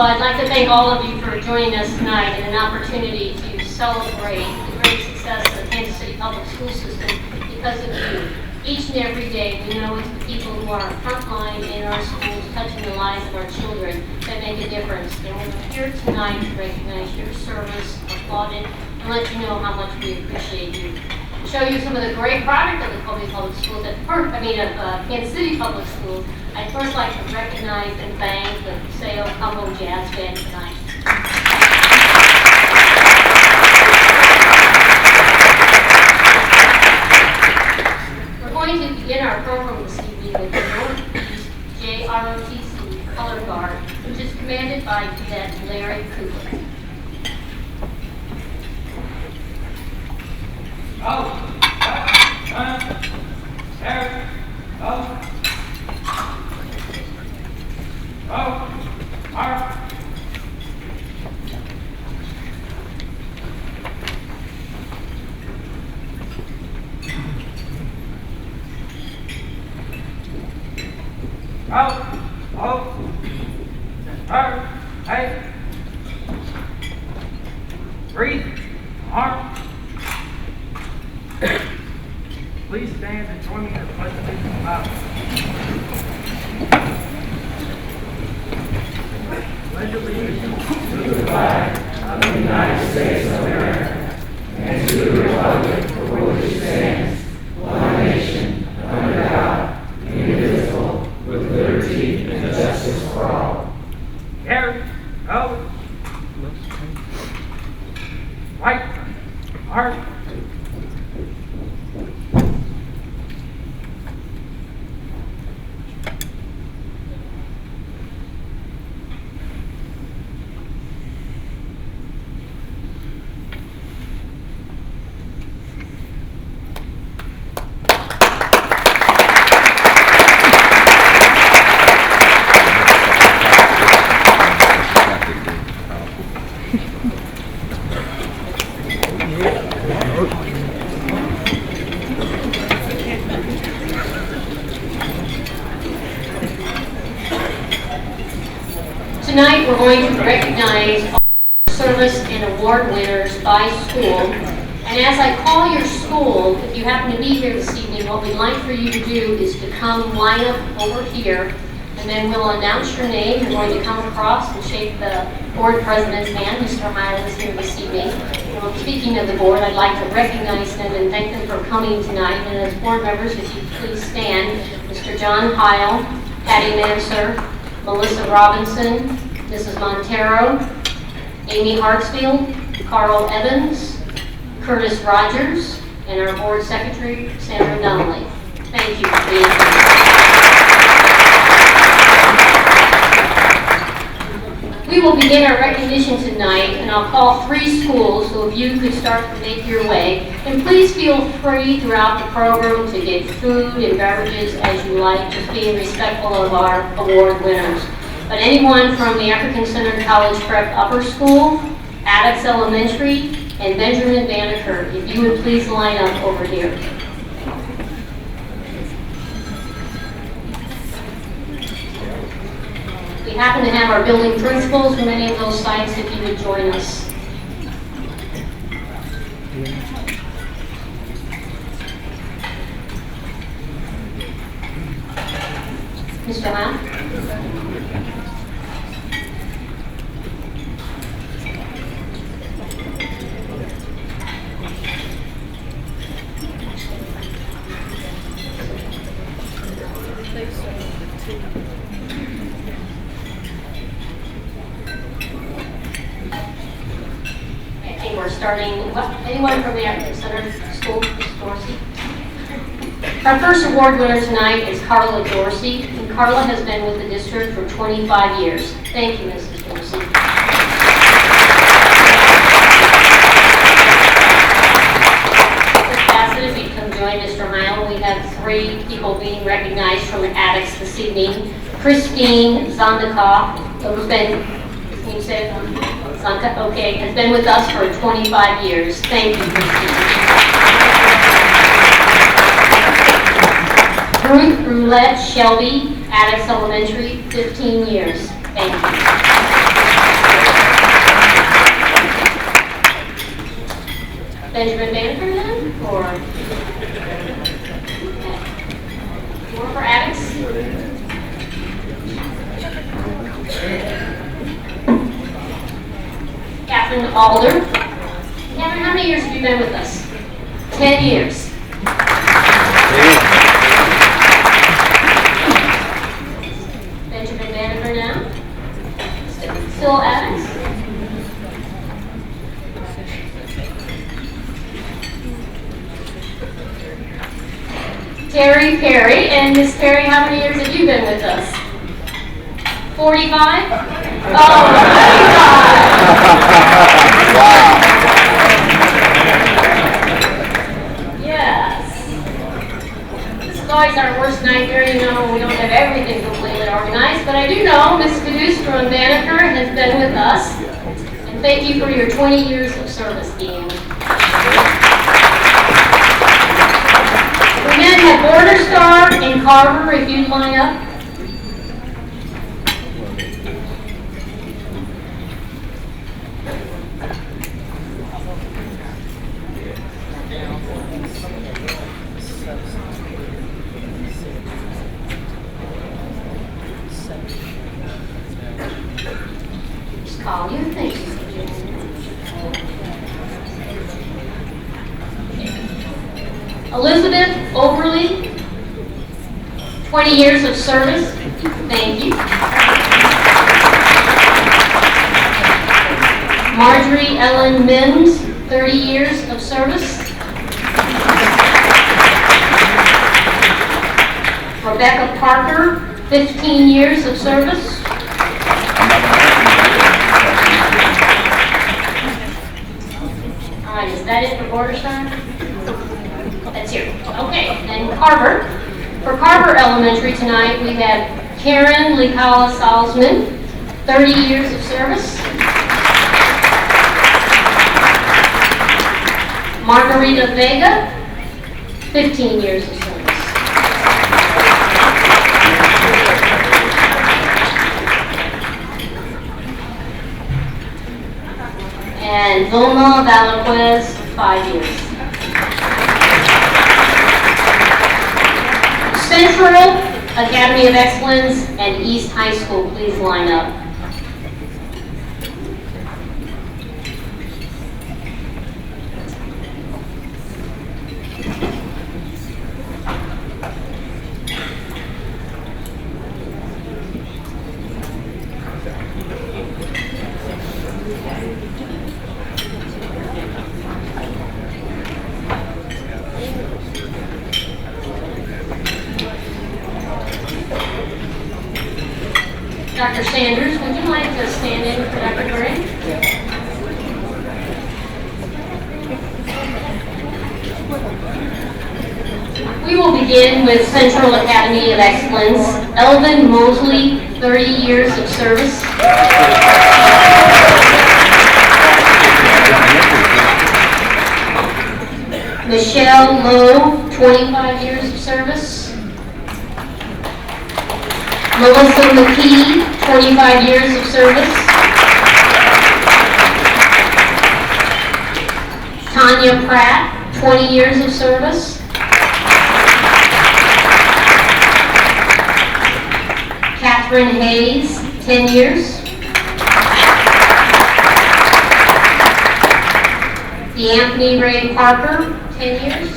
I'd like to thank all of you for joining us tonight and an opportunity to celebrate the great success of the Kansas City Public School System because of you. Each and every day, we know it's the people who are frontline in our schools, touching the lives of our children, that make a difference. And we're here tonight to recognize your service, applaud it, and let you know how much we appreciate you. To show you some of the great product of the Public Schools, of Kansas City Public Schools, I'd first like to recognize and thank the Paseo Combo Jazz Band tonight. We're going to begin our program this evening with the Northeast JROTC Color Guard, which is commanded by Cadet Larry Cooper. Breathe. Arm. Please stand and join me in the pledge of allegiance. Pledge allegiance to the flag of the United States of America and to the republic for which it stands, one nation, under God, indivisible, with liberty and justice for all. Carry. Go. Right. Heart. Tonight we're going to recognize all service and award winners by school. And as I call your school, if you happen to be here this evening, what we'd like for you to do is to come line up over here, and then we'll announce your name. You're going to come across and shake the board president's hand. Mr. Heil is here this evening. Speaking of the board, I'd like to recognize them and thank them for coming tonight. And as board members, if you please stand, Mr. John Heil, Patty Manser, Melissa Robinson, Mrs. Montero, Amy Hartsfield, Carl Evans, Curtis Rogers, and our board secretary, Sandra Donnelly. Thank you for being here. We will begin our recognition tonight, and I'll call 3 schools, so if you could start to make your way. And please feel free throughout the program to get food and beverages as you like, just being respectful of our award winners. But anyone from the African Center College Prep Upper School, Addix Elementary, and Benjamin Banneker, if you would please line up over here. We happen to have our building principals from any of those sites, if you would join us. Mr. Lamb? We're starting, anyone from the African Center School, Ms. Dorsey? Our first award winner tonight is Carla Dorsey, and Carla has been with the district for 25 years. Thank you, Mrs. Dorsey. Mr. Bassett, if you'd come join Mr. Heil, we have 3 people being recognized from Addix this evening. Christine Zondikoff, who's been, can you say it? Zanka, okay, has been with us for 25 years. Thank you, Christine. Ruth Roulette Shelby, Addix Elementary, 15 years. Thank you. Benjamin Banneker then, or? Okay. More for Alex? Catherine Alder. Catherine, how many years have you been with us? 10 years. Benjamin Banneker now. Still Alex? Terry Perry. And Miss Perry, how many years have you been with us? 45? Oh, 45! Wow. Yes. This is always our worst night here. You know, we don't have everything completely organized, but I do know Miss Caduce from Banneker has been with us. And thank you for your 20 years of service, Dean. We then have Border Star and Carver, if you'd line up. Just call you. Thank you. Elizabeth Overly, 20 years of service. Thank you. Marjorie Ellen Mims, 30 years of service. Rebecca Parker, 15 years of service. All right, is that it for Border Star? That's here. Okay, then Carver. For Carver Elementary tonight, we have Karen Likala Salzman, 30 years of service. Margarita Vega, 15 years of service. And Vilma Valaquez, 5 years. Central Academy of Excellence and East High School, please line up. Dr. Sanders, would you like to stand in for Dr. Gray? We will begin with Central Academy of Excellence. Elvin Mosley, 30 years of service. Michelle Lowe, 25 years of service. Melissa McKee, 25 years of service. Tanya Pratt, 20 years of service. Catherine Hayes, 10 years. DeAnthony Ray Parker, 10 years.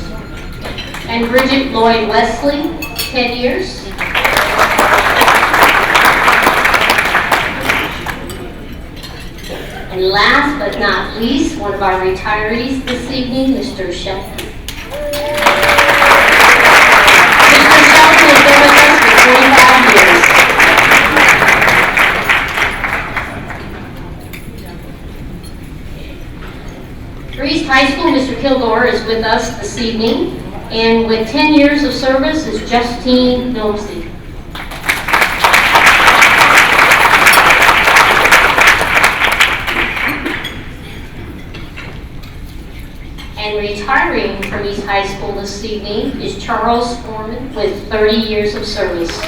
And Bridget Lloyd Wesley, 10 years. And last but not least, one of our retirees this evening, Mr. Shelton. Mr. Shelton has been with us for 25 years. For East High School, Mr. Kilgore is with us this evening, and with 10 years of service is Justine Nosey. And retiring from East High School this evening is Charles Foreman with 30 years of service.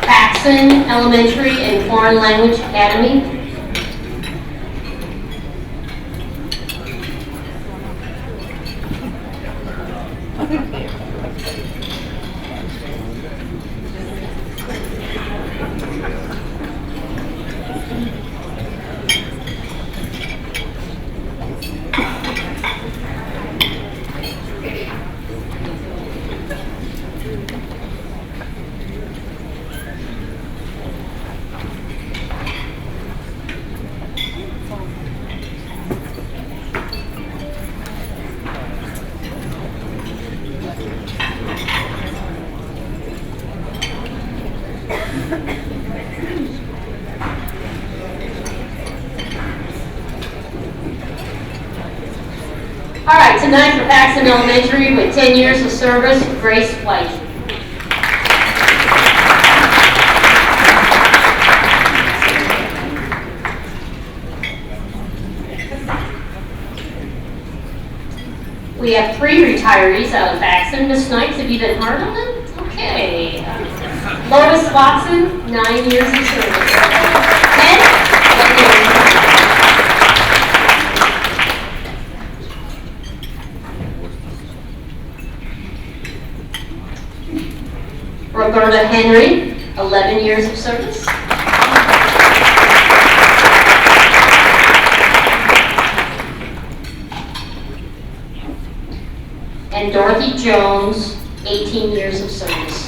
Pat Paxson Elementary and Foreign Language Academy. All right, tonight for Paxson Elementary with 10 years of service, Grace White. We have 3 retirees out of Paxson. Miss Knights, have you been hard on them? Okay. Lois Watson, 9 years of service. 10 years. Roberta Henry, 11 years of service. And Dorothy Jones, 18 years of service.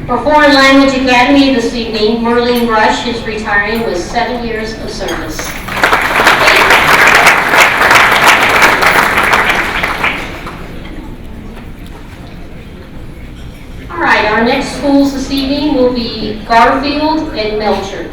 For Foreign Language Academy this evening, Merlene Rush is retiring with 7 years of service. All right, our next schools this evening will be Garfield and Melcher.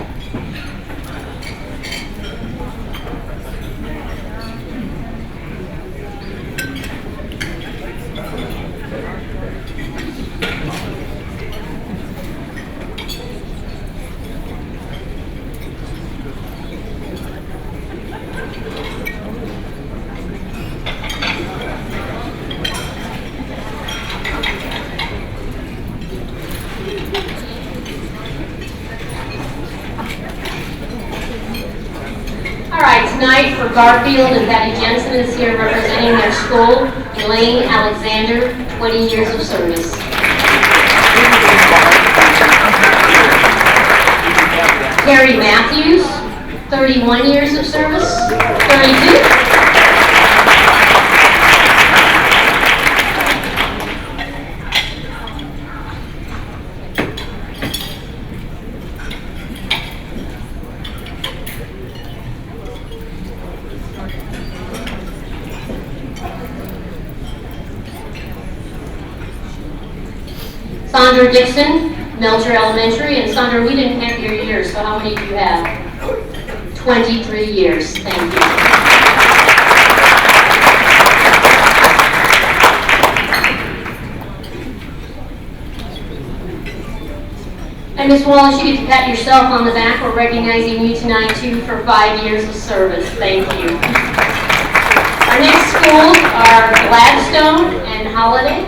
Tonight for Garfield, and Patty Jensen is here representing their school. Elaine Alexander, 20 years of service. Carrie Matthews, 31 years of service. 32. Sandra Dixon, Melcher Elementary, and Sandra, we didn't have your years, so how many do you have? 23 years, thank you. And Ms. Wallace, you get to pat yourself on the back. We're recognizing you tonight, too, for 5 years of service. Thank you. Our next schools are Gladstone and Holiday.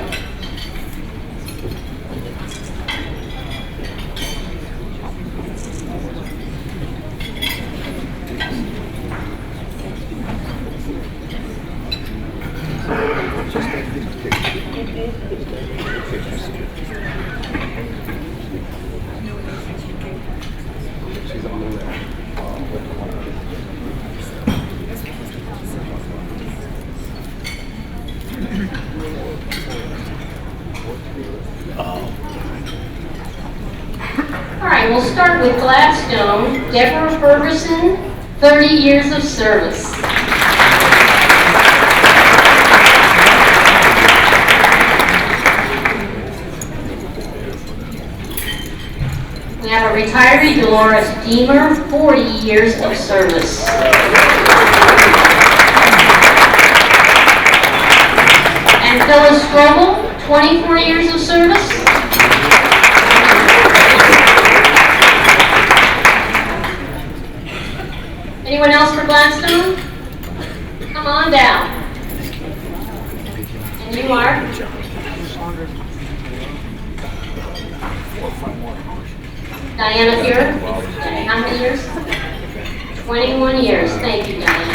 All right, we'll start with Gladstone. Deborah Ferguson, 30 years of service. We have a retiree, Dolores Deemer, 40 years of service. And Phyllis Strobel, 24 years of service. Anyone else for Gladstone? Come on down. And you are? Diana Fuhrer. And how many years? 21 years. Thank you, Diana.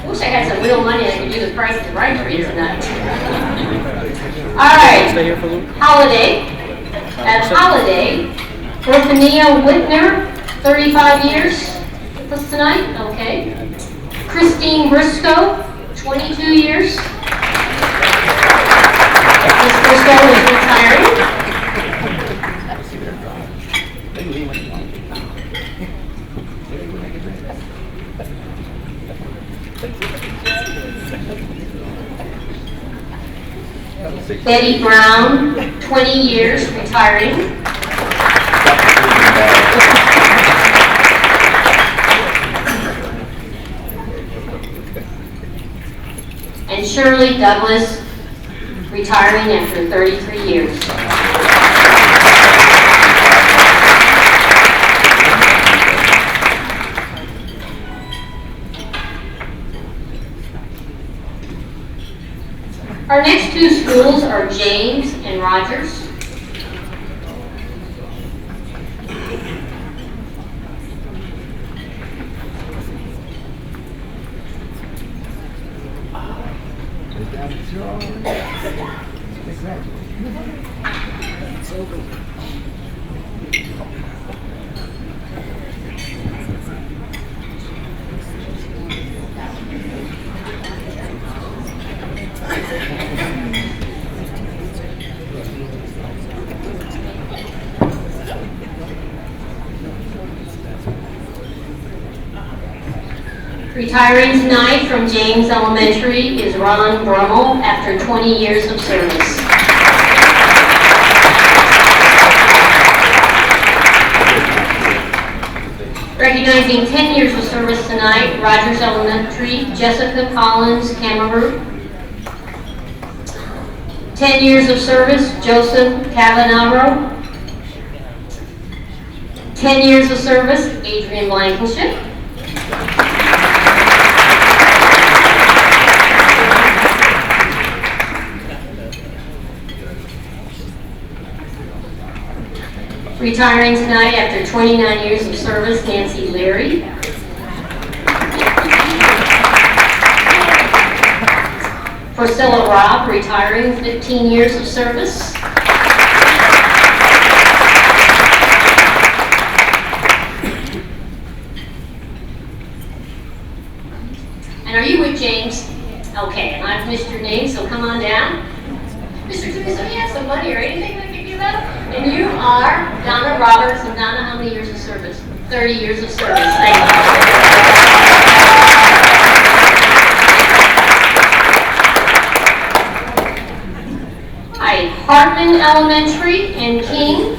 Wish I had some real money I could do the price of the right for you tonight. All right. Holiday. At Holiday, Berthania Whitner, 35 years with us tonight. Okay. Christine Briscoe, 22 years. Ms. Briscoe is retiring. Betty Brown, 20 years, retiring. And Shirley Douglas, retiring after 33 years. Our next two schools are James and Rogers. Retiring tonight from James Elementary is Ron Brummel after 20 years of service. Recognizing 10 years of service tonight, Rogers Elementary, Jessica Collins Cameroon. 10 years of service, Joseph Cavanaro. 10 years of service, Adrian Blankenship. Retiring tonight after 29 years of service, Nancy Leary. Priscilla Robb, retiring, 15 years of service. And are you with James? Okay, and I've missed your name, so come on down. Mr. Teresa, do you have some money or anything that give you that? And you are Donna Roberts. And Donna, how many years of service? 30 years of service. Thank you. Hi, Hartman Elementary and King.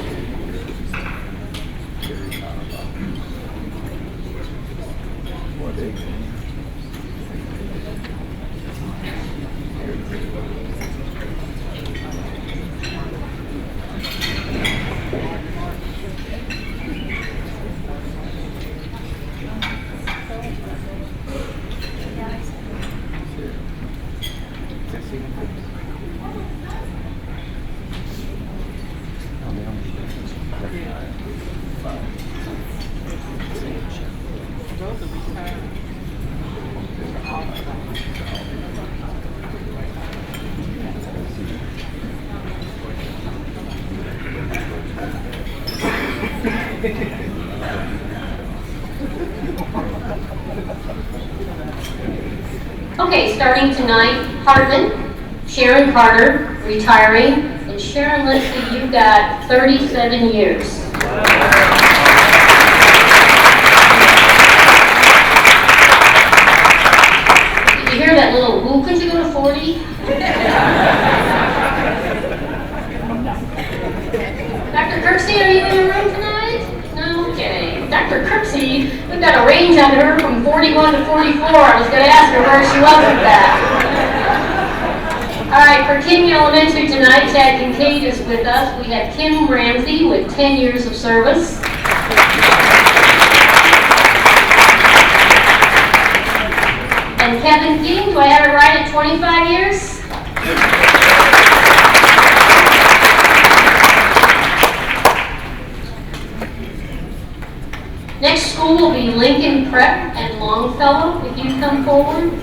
Okay, starting tonight, Hartman, Sharon Carter, retiring, and Sharon, let's see, you've got 37 years. Did you hear that little woo? Could you go to 40? Dr. Kirksey, are you in the room tonight? No? Okay. Dr. Kirksey, we've got a range on her from 41 to 44. I was going to ask her where she was with that. All right, for King Elementary tonight, Chad Kincaid is with us. We have Kim Ramsey with 10 years of service. And Kevin King, do I have it right at 25 years? Next school will be Lincoln Prep and Longfellow. If you come forward.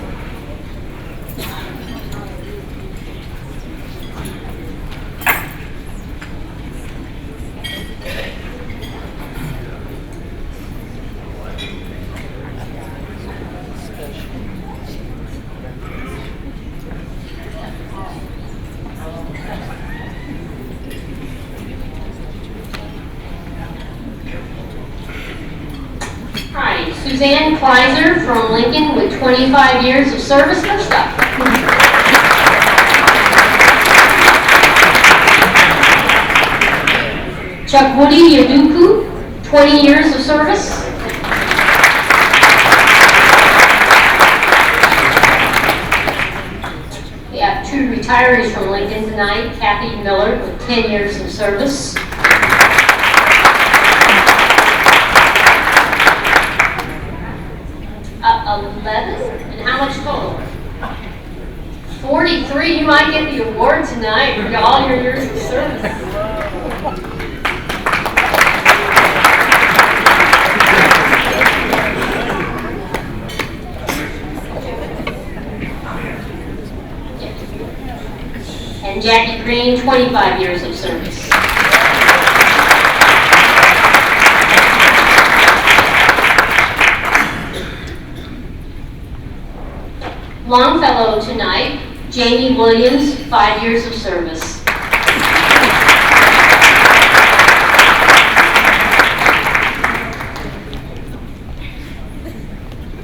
Suzanne Kleiser from Lincoln with 25 years of service. First up. Chuck Woody Yaduku, 20 years of service. We have two retirees from Lincoln tonight, Kathy Miller with 10 years of service. 11, and how much total? 43. You might get the award tonight for all your years of service. And Jackie Green, 25 years of service. Longfellow tonight, Jamie Williams, 5 years of service.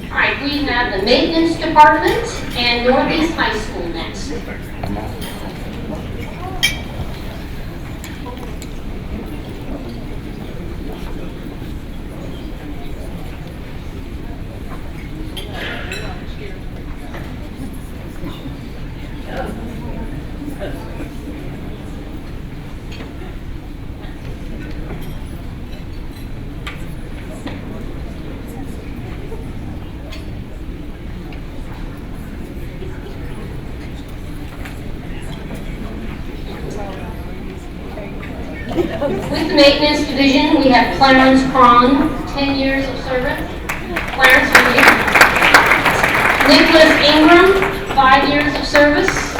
All right, we have the maintenance department and Northeast High School next. With the maintenance division, we have Clarence Cron, 10 years of service. Clarence, for you. Nicholas Ingram, 5 years of service.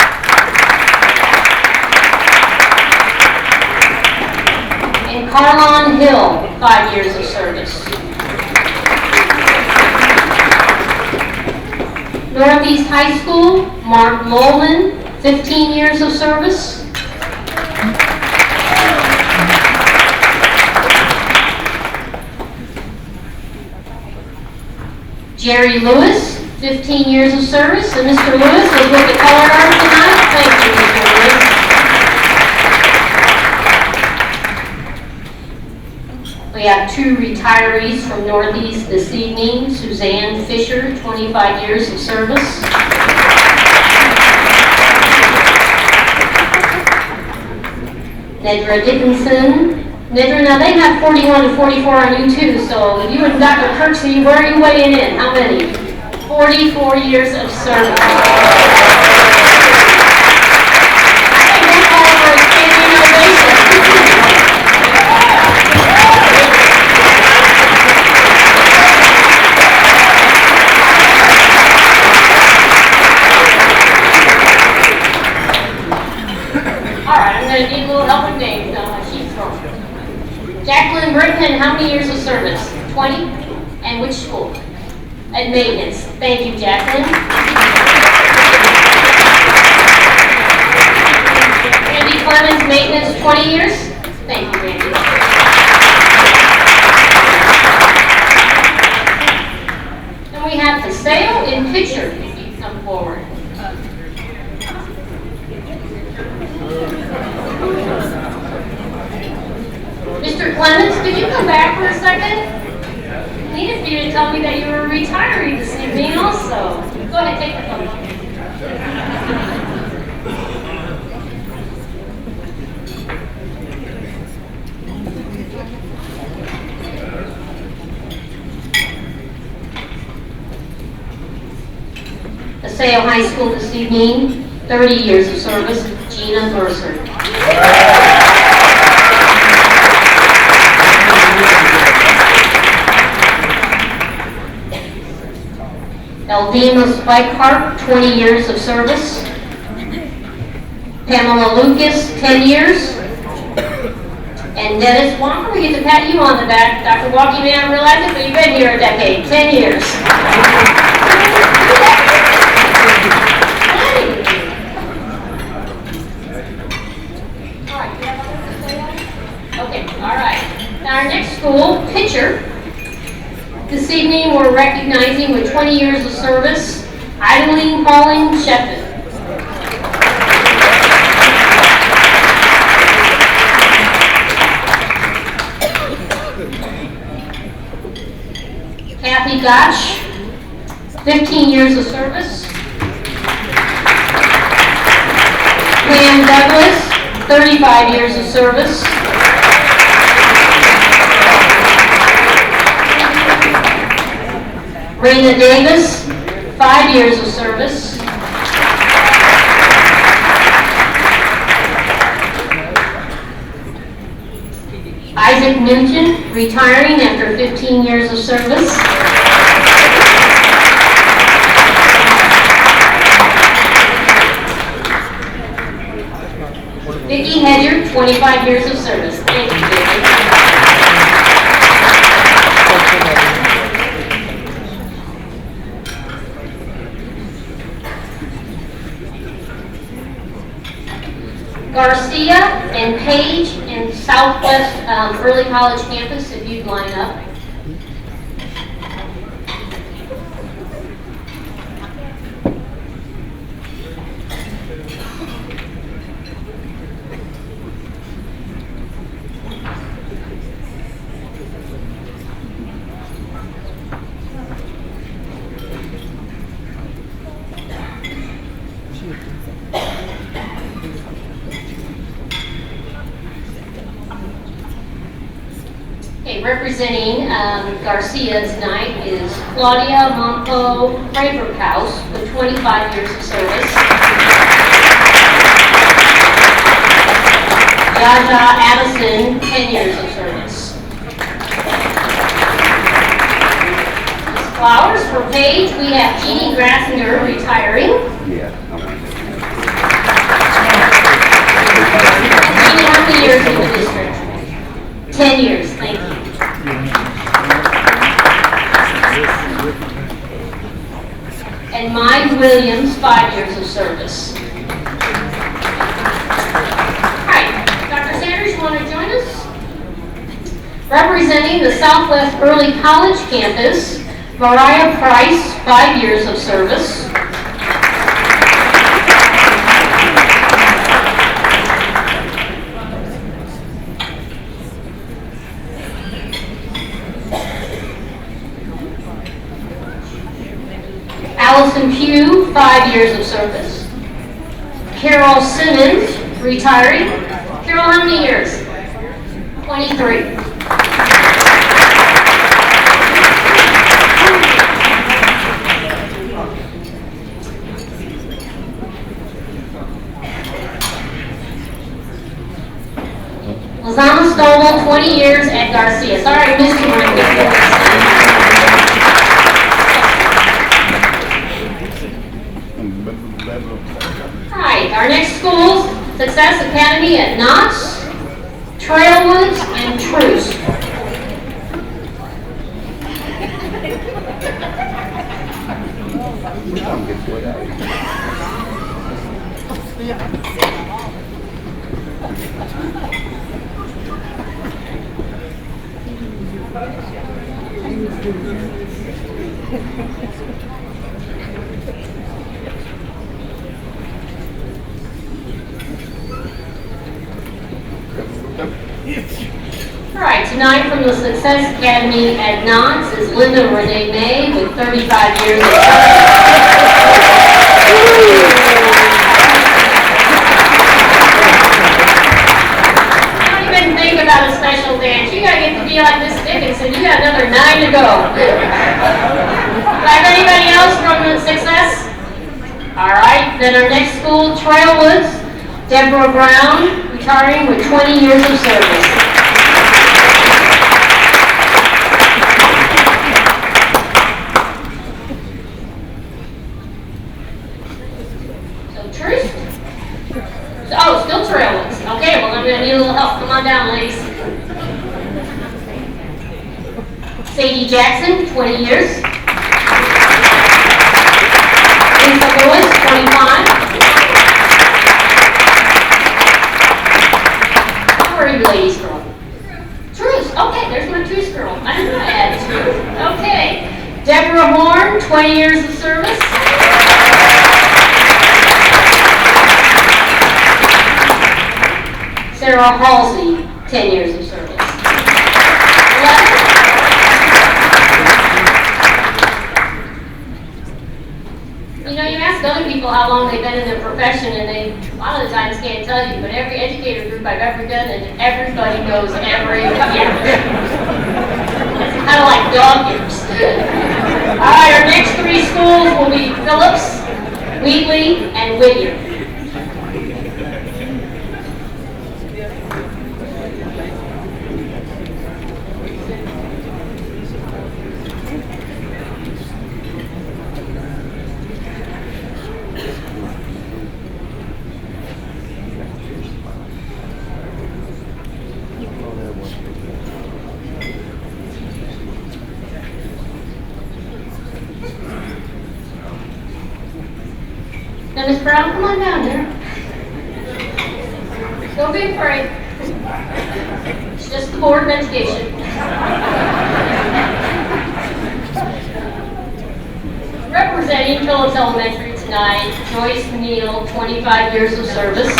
And Carlon Hill, 5 years of service. Northeast High School, Mark Lowman, 15 years of service. Jerry Lewis, 15 years of service, and Mr. Lewis was with the color guard tonight. Thank you, Mr. Lewis. We have two retirees from Northeast this evening. Suzanne Fisher, 25 years of service. Nedra Dickinson. Nedra, now they have 41 and 44 on you too, so you and Dr. Kirksey, where are you weighing in? How many? 44 years of service. I think that's all for a standing ovation. All right, I'm going to need a little help with names now. My sheet's wrong. Jacqueline Brickman, how many years of service? 20? And which school? At maintenance. Thank you, Jacqueline. Randy Clemens, maintenance, 20 years? Thank you, Randy. And we have the sale in picture, if you come forward. Mr. Clemens, could you come back for a second? I needed for you to tell me that you were a retiree this evening also. Go ahead, take the photo. Paseo High School this evening, 30 years of service, Gina Mercer. Eldima Spikeharp, 20 years of service. Pamela Lucas, 10 years. And Dennis Walker, we get to pat you on the back. Dr. Walker, you may not realize it, but you've been here a decade, 10 years. Okay, all right. Now our next school, pitcher. This evening we're recognizing with 20 years of service, Eileen Pauling Shepard. Kathy Gotch, 15 years of service. Pam Douglas, 35 years of service. Raina Davis, 5 years of service. Isaac Nugent, retiring after 15 years of service. Vicki Hedger, 25 years of service. Thank you, Vicki. Garcia and Page in Southwest Early College campus, if you'd line up. Representing Garcia tonight is Claudia Monco Fraberhaus with 25 years of service. Jaja Addison, 10 years of service. As flowers for Paige, we have Jeannie Grassinger retiring. Yeah. Jeannie, how many years in the district? 10 years, thank you. And Mike Williams, 5 years of service. All right, Dr. Sanders, you want to join us? Representing the Southwest Early College campus, Mariah Price, 5 years of service. Allison Pugh, 5 years of service. Carol Simmons, retiring. Carol, how many years? 23. Lozana Stowell, 20 years at Garcia. Sorry, I missed you when I missed you. Our next schools, Success Academy at Knott's, Trailwoods, and Truce. All right, tonight from the Success Academy at Knott's is Linda Renee May with 35 years of service. Don't even think about a special dance. You gotta get to be like Miss Dickinson. You got another 9 to go. Do I have anybody else from the Success? Then our next school, Trailwoods, Deborah Brown, retiring with 20 years of service. So, Truth? Oh, still Trailwoods. Okay, well, I'm going to need a little help. Come on down, ladies. Sadie Jackson, 20 years. Lisa Lewis, 25. Where are you ladies from? Truce. Okay, there's my Truce girl. I didn't know I had Truce. Okay. Deborah Horn, 20 years of service. Sarah Halsey, 10 years of service. 11. You know, you ask other people how long they've been in their profession, and they a lot of the times can't tell you, but every educator group I've ever done, and everybody knows every year. It's kind of like dog years. All right, our next three schools will be Phillips, Wheatley, and Whittier. Now, Ms. Brown, come on down here. Don't be afraid. It's just the Board of Education. Representing Phillips Elementary tonight, Joyce Neal, 25 years of service.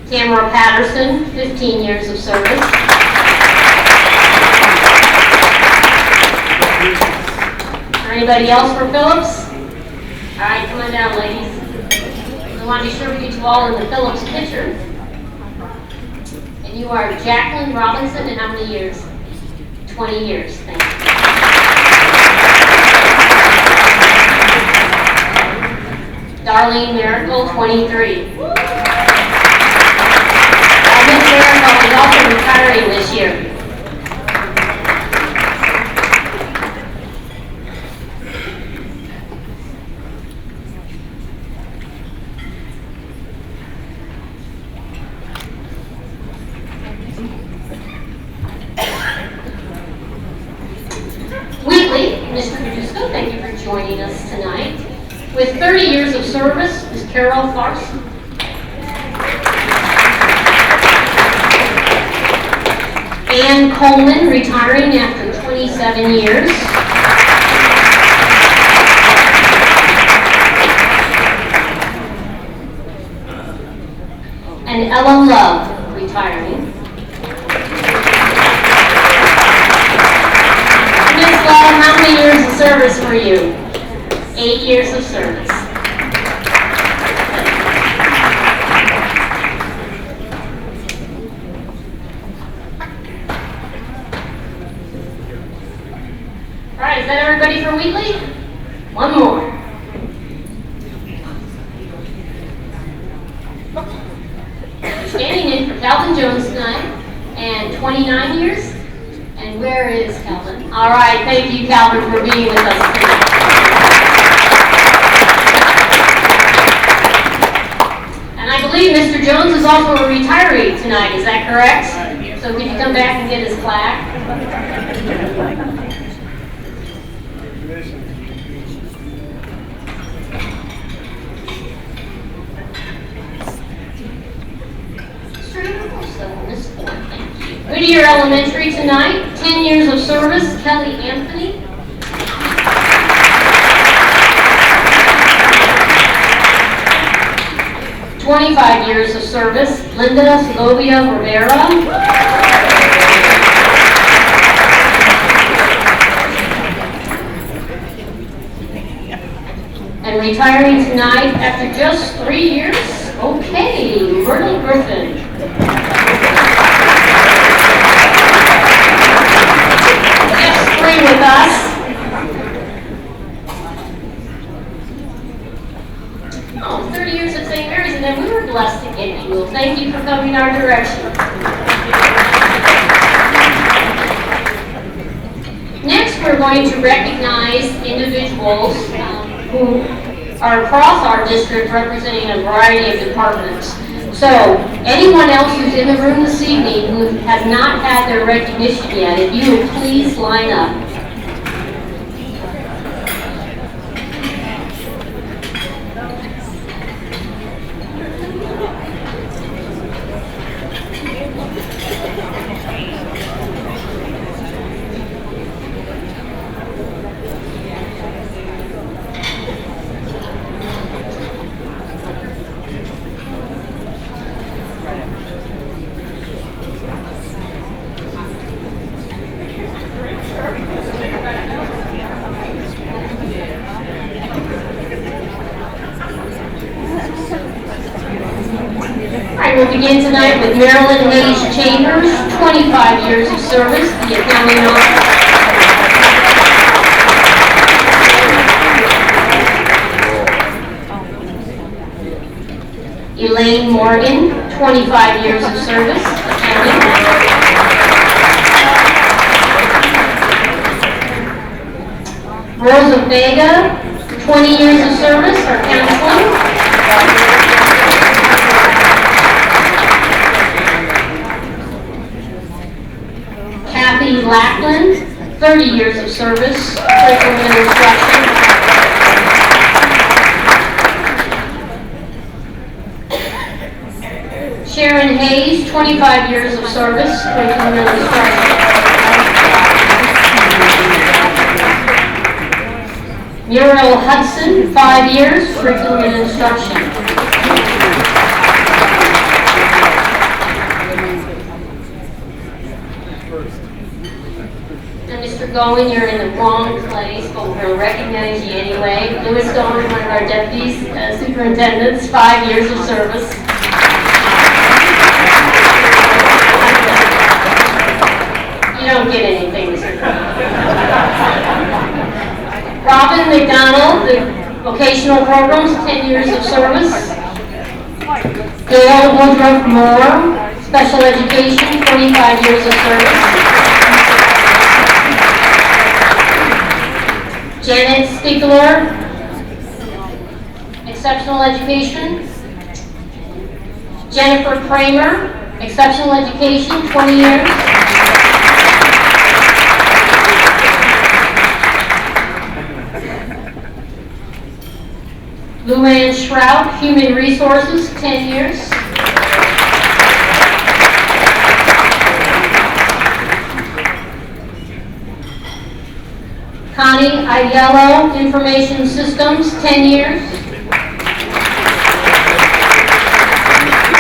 Tamara Patterson, 15 years of service. Anybody else for Phillips? All right, come on down, ladies. I want to be sure we get you all in the Phillips picture. And you are Jacqueline Robinson, and how many years? 20 years, thank you. Darlene Miracle, 23. Miss Miracle is also retiring this year. Wheatley, Mr. Cusco, thank you for joining us tonight. With 30 years of service is Carol Farson. Ann Coleman, retiring after 27 years. And Ella Love, retiring. Ms. Love, how many years of service for you? 8 years of service. All right, is that everybody for Wheatley? One more. Standing in for Calvin Jones tonight, and 29 years. And where is Calvin? All right, thank you, Calvin, for being with us tonight. And I believe Mr. Jones is also a retiree tonight, is that correct? So could you come back and get his plaque? Whittier Elementary tonight, 10 years of service, Kelly Anthony. "25 years of service, Linda Segovia Rivera. And retiring tonight after just 3 years, okay, Myrtle Griffin. direction. Next, we're going to recognize individuals who are across our district representing a variety of departments. So, anyone else who's in the room this evening who has not had their recognition yet, if you would please line up. We'll begin tonight with Marilyn Hayes Chambers, 25 years of service, the accounting officer. Elaine Morgan, 25 years of service, accounting. Rosa Vega, 20 years of service, our counseling. Kathy Lackland, 30 years of service, curriculum and instruction. Sharon Hayes, 25 years of service, curriculum and instruction. Muriel Hudson, 5 years, curriculum and instruction. Mr. Gowen, you're in the wrong place, but we're going to recognize you anyway. Louis Gowen, one of our deputies, superintendents, 5 years of service. You don't get anything, Mr. Robin McDonald, the vocational programs, 10 years of service. Gail Woodruff Moore, special education, 25 years of service. Janet Stiegler, exceptional education. Jennifer Kramer, exceptional education, 20 years. Luann Shrout, human resources, 10 years. Connie Aiello, Information Systems, 10 years.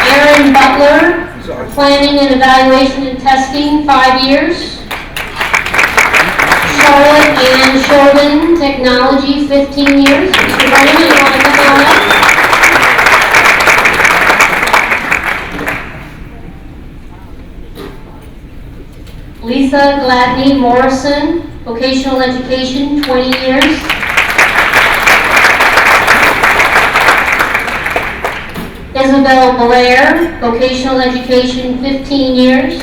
Aaron Butler, Planning and Evaluation and Testing, 5 years. Charlotte Ann Sheldon, Technology, 15 years. Mr. Brennan, you want to come on up? Lisa Gladney Morrison, Vocational Education, 20 years. Isabel Blair, Vocational Education, 15 years.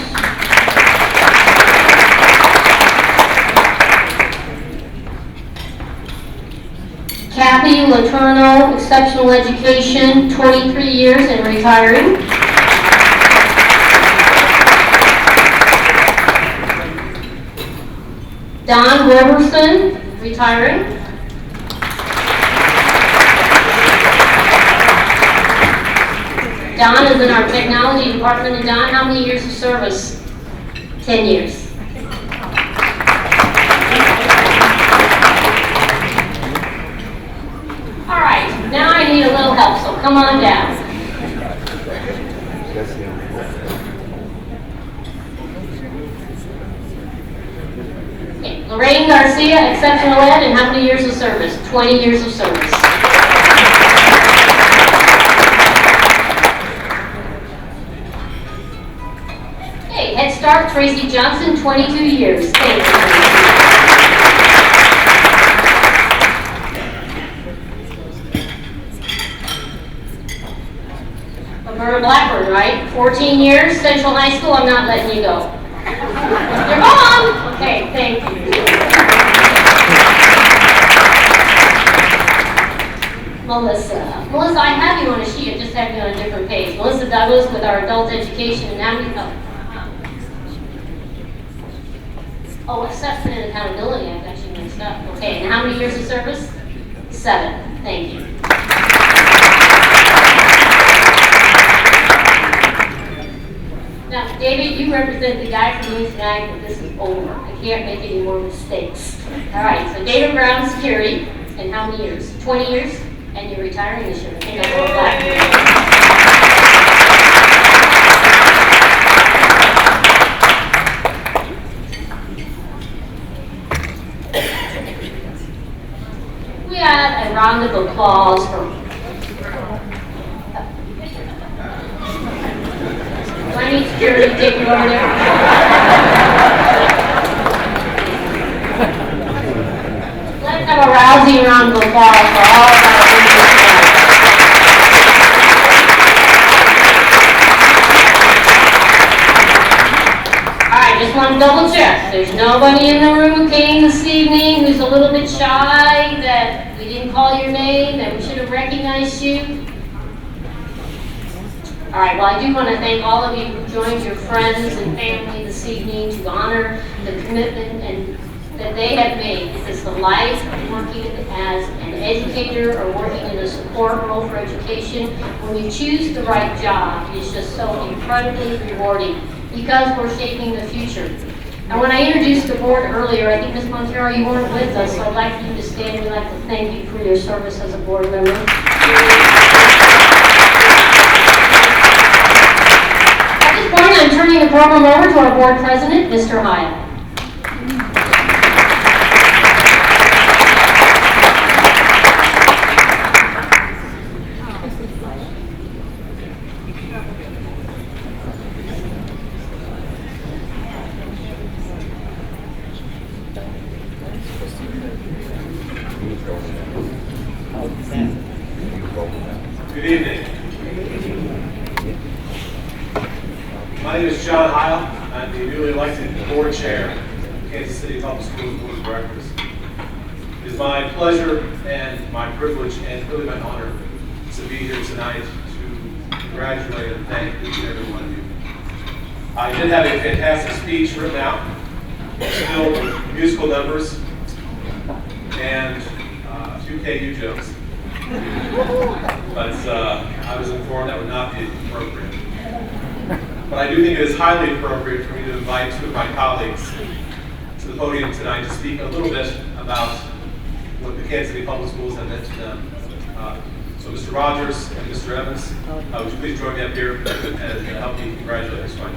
Kathy Letourneau, Exceptional Education, 23 years and retiring. Don Roberson, retiring. Don is in our technology department. And Don, how many years of service? 10 years. All right, now I need a little help, so come on down. Lorraine Garcia, exceptional ed, and how many years of service? 20 years of service. Hey, Head Start, Tracy Johnson, 22 years. Thank you. were at Blackburn, right? 14 years, Central High School, I'm not letting you go. You're gone! Okay, thank you. Melissa. Melissa, I have you on a sheet, I just have you on a different page. Melissa Douglas with our adult education, and now we go. Oh, assessment and accountability, I've got you mixed up. Okay, and how many years of service? 7. Thank you. Now, David, you represent the guy for me tonight, but this is over. I can't make any more mistakes. All right, so David Brown, security, and how many years? 20 years? And you're retiring this year. I think I wrote that. We had a round of applause for. Do I need security to take you over there? Let's have a rousing round of applause for all of our visitors tonight. All right, just want to double check. There's nobody in the room who came this evening who's a little bit shy, that we didn't call your name, that we should have recognized you. All right, well, I do want to thank all of you who joined your friends and family this evening to honor the commitment and that they have made, because the life of working as an educator or working in a support role for education, when you choose the right job, is just so incredibly rewarding, because we're shaping the future. And when I introduced the board earlier, I think Ms. Montero, you weren't with us, so I'd like you to stand. We'd like to thank you for your service as a board member. At this point, I'm turning the program over to our board president, Mr. Hyatt. Good evening. My name is John Heil. I'm the newly elected board chair of Kansas City Public Schools Board of Directors. It is my pleasure and my privilege and really my honor to be here tonight to congratulate and thank each and every one of you. I did have a fantastic speech written out, filled with musical numbers and a few KU jokes. But I was informed that would not be appropriate. But I do think it is highly appropriate for me to invite two of my colleagues to the podium tonight to speak a little bit about what the Kansas City Public Schools have meant to them. So Mr. Rogers and Mr. Evans, would you please join me up here and help me congratulate Ms. White.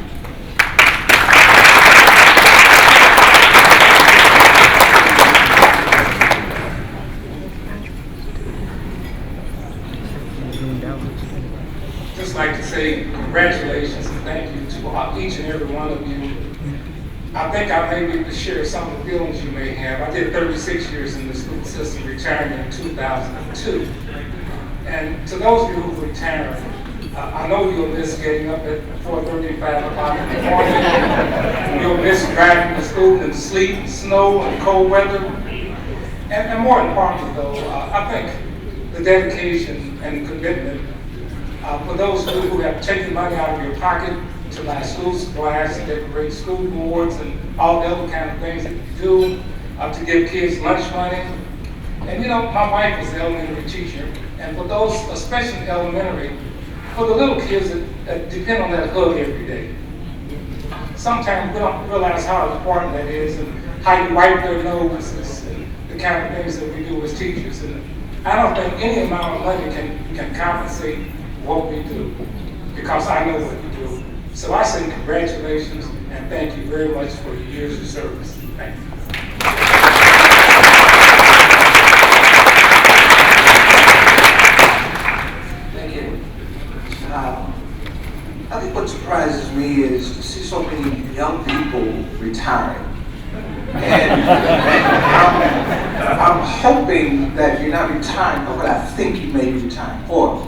Just like to say congratulations and thank you to each and every one of you. I think I may be able to share some of the feelings you may have. I did 36 years in the school system, retiring in 2002. And to those of you who retired, I know you'll miss getting up at 4:30, 5 o'clock in the morning. You'll miss driving to school in sleet, snow, and cold weather. And more importantly, though, I think the dedication and commitment for those who have taken money out of your pocket to buy school supplies, to decorate school boards, and all the other kind of things that you do, to give kids lunch money. And you know, my wife was an elementary teacher, and for those, especially elementary, for the little kids that depend on that hug every day. Sometimes we don't realize how important that is, and how you wipe their noses, and the kind of things that we do as teachers. And I don't think any amount of money can compensate what we do, because I know what we do. So I say congratulations and thank you very much for your years of service. Thank you. Thank you. I think what surprises me is to see so many young people retiring. And I'm hoping that you're not retiring for what I think you may be retiring for.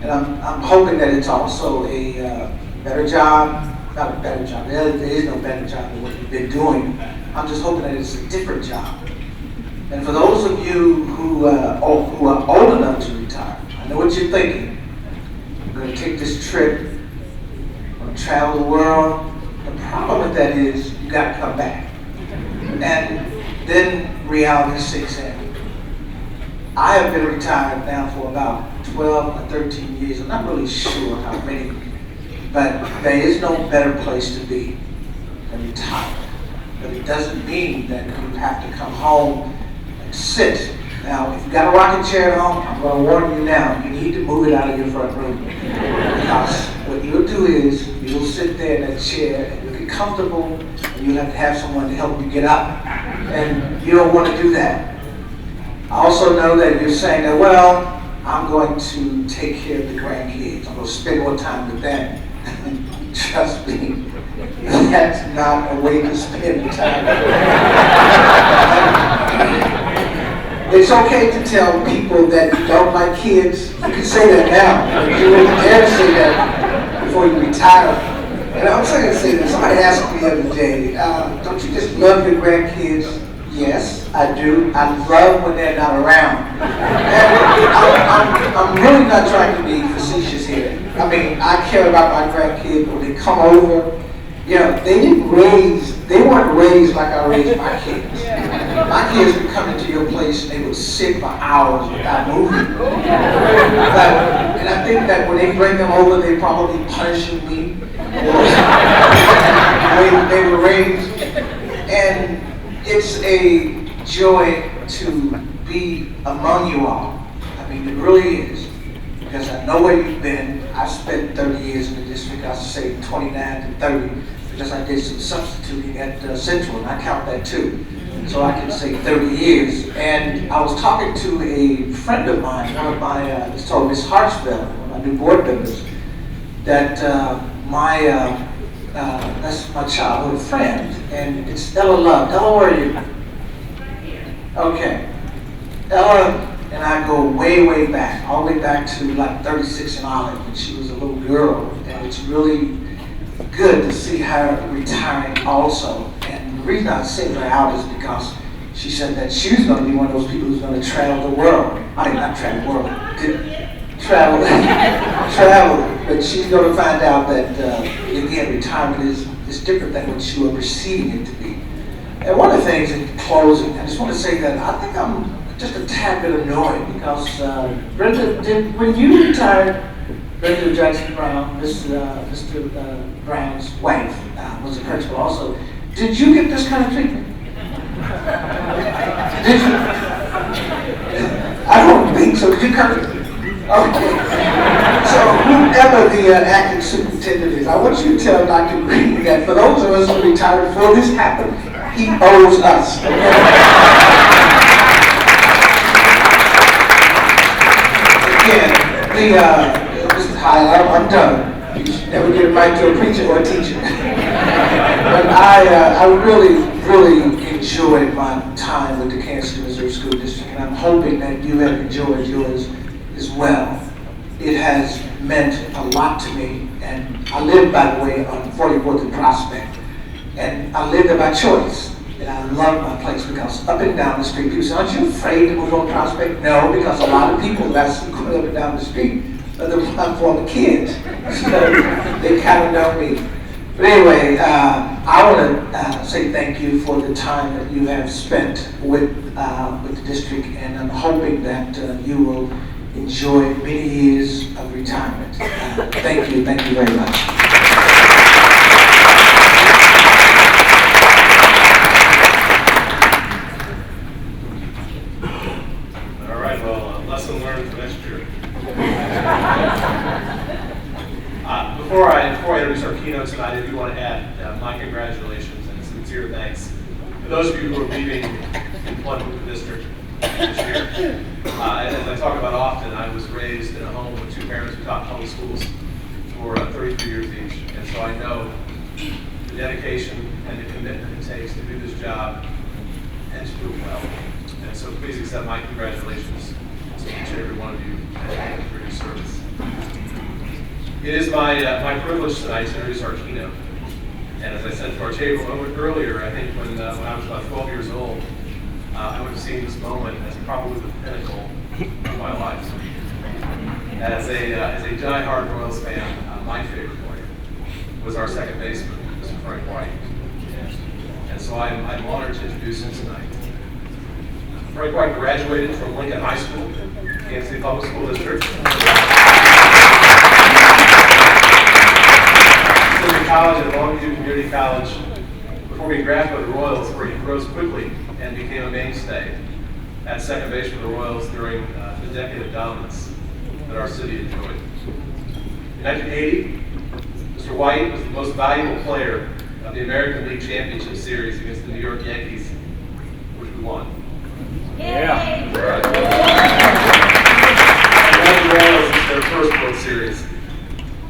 And I'm hoping that it's also a better job, not a better job, there is no better job than what you've been doing. I'm just hoping that it's a different job. And for those of you who are old enough to retire, I know what you're thinking. I'm going to take this trip, I'm going to travel the world. The problem with that is you got to come back. And then reality sinks in. I have been retired now for about 12 or 13 years. I'm not really sure how many, but there is no better place to be than retired. But it doesn't mean that you have to come home and sit. Now, if you got a rocking chair at home, I'm going to warn you now, you need to move it out of your front room. Because what you'll do is, you'll sit there in that chair and you'll get comfortable, and you'll have to have someone to help you get up. And you don't want to do that. I also know that you're saying that, well, I'm going to take care of the grandkids. I'm going to spend more time with them. Trust me, that's not a way to spend time. It's okay to tell people that you don't like kids. You can say that now, but you wouldn't dare to say that before you retire. And I'm trying to say that somebody asked me the other day, don't you just love your grandkids? Yes, I do. I love when they're not around. And I'm really not trying to be facetious here. I mean, I care about my grandkids when they come over. You know, they weren't raised like I raised my kids. My kids would come into your place and they would sit for hours without moving. And I think that when they bring them over, they probably punishing me. They were raised. And it's a joy to be among you all. I mean, it really is. Because I know where you've been. I spent 30 years in the district. I say 29 to 30 because I did some substituting at Central, and I count that too. So I can say 30 years. And I was talking to a friend of mine, one of my, it's called Miss Hartsville, one of my new board members, that that's my childhood friend, and it's Ella Love. Ella, where are you? Okay. Ella and I go way, way back, all the way back to like 36 and Olive when she was a little girl. And it's really good to see her retiring also. And the reason I singled her out is because she said that she was going to be one of those people who's going to travel the world. I mean, not travel the world, travel, but she's going to find out that, again, retirement is different than what you were perceiving it to be. And one of the things in closing, I just want to say that I think I'm just a tad bit annoyed because Brenda, when you retired, Brenda Jackson Brown, Mr. Brown's wife, was a principal also. Did you get this kind of treatment? Did you? I don't think so. Did you come? Okay. So whoever the acting superintendent is, I want you to tell Dr. Green that for those of us who retired before this happened, he owes us. Again, Mr. Hyle, I'm done. You should never get a right to a preacher or a teacher. But I really, really enjoyed my time with the Kansas City, Missouri School District, and I'm hoping that you have enjoyed yours as well. It has meant a lot to me, and I live, by the way, on 44th and Prospect, and I live there by choice. And I love my place because up and down the street, people say, aren't you afraid to move on Prospect? No, because a lot of people that's going up and down the street are the former kids. So they kind of know me. But anyway, I want to say thank you for the time that you have spent with the district, and I'm hoping that you will enjoy many years of retirement. Thank you very much. All right, well, lesson learned for next year. Before I introduce our keynote tonight, I do want to add my congratulations and sincere thanks to those of you who are leaving employment with the district this year. As I talk about often, I was raised in a home with two parents who taught public schools for 33 years each, and so I know the dedication and the commitment it takes to do this job and to do it well. And so please accept my congratulations to each and every one of you for your service. It is my privilege tonight to introduce our keynote. And as I said to our table a moment earlier, I think when I was about 12 years old, I would have seen this moment as probably the pinnacle of my life. As a die-hard Royals fan, my favorite player was our second baseman, Mr. Frank White. And so I'm honored to introduce him tonight. Frank White graduated from Lincoln High School, Kansas City Public School District. He college at Longview Community College before he graduated with the Royals, where he rose quickly and became a mainstay at second base for the Royals during the decade of dominance that our city enjoyed. In 1980, Mr. White was the most valuable player of the American League Championship Series against the New York Yankees, which we won. Yeah. Right. And led the Royals into their first World Series.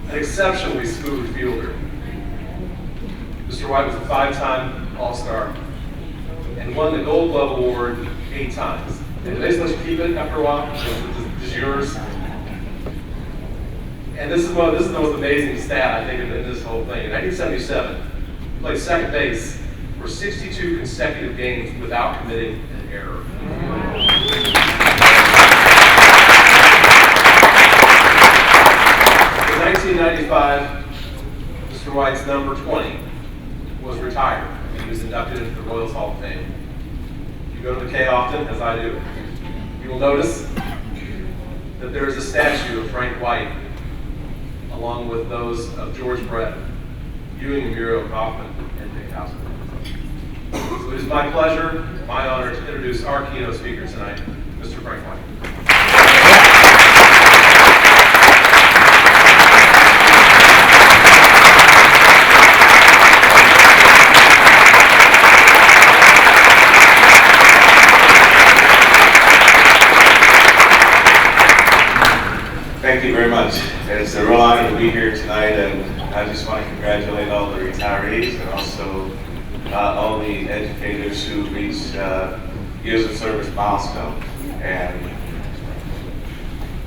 An exceptionally smooth fielder. Mr. White was a 5-time All-Star and won the Gold Glove Award 8 times. And they just let you keep it after a while. It's yours. And this is the most amazing stat, I think, in this whole thing. In 1977, he played second base for 62 consecutive games without committing an error. In 1995, Mr. White's number 20 was retired, and he was inducted into the Royals Hall of Fame. If you go to the K often, as I do, you will notice that there is a statue of Frank White, along with those of George Brett, Ewing, Muro, Kaufman, and Dick Houseman. So it is my pleasure, my honor, to introduce our keynote speaker tonight, Mr. Frank White. Thank you very much. It's a real honor to be here tonight, and I just want to congratulate all the retirees and also all the educators who reached years of service milestone. And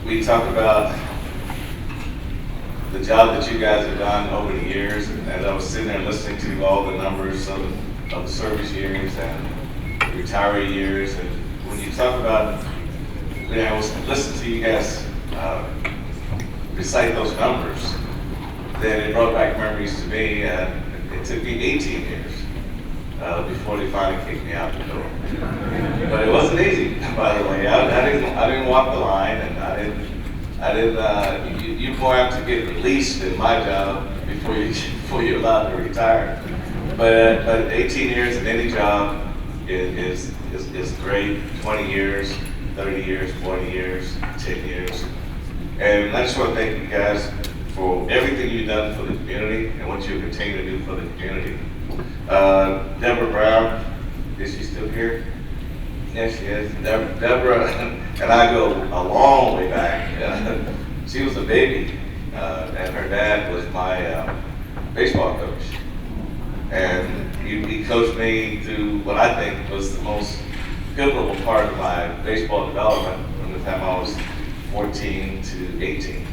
we talk about the job that you guys have done over the years, and as I was sitting there listening to all the numbers of the service years and retiree years, and when you talk about, I was listening to you guys recite those numbers, then it brought back memories to me. It took me 18 years before they finally kicked me out the door. But it wasn't easy, by the way. I didn't walk the line, and you more have to get released in my job before you're allowed to retire. But 18 years in any job is great. 20 years, 30 years, 40 years, 10 years. And I just want to thank you guys for everything you've done for the community and what you continue to do for the community. Deborah Brown, is she still here? Yes, she is. Deborah and I go a long way back. She was a baby, and her dad was my baseball coach. And he coached me through what I think was the most pivotal part of my baseball development from the time I was 14 to 18.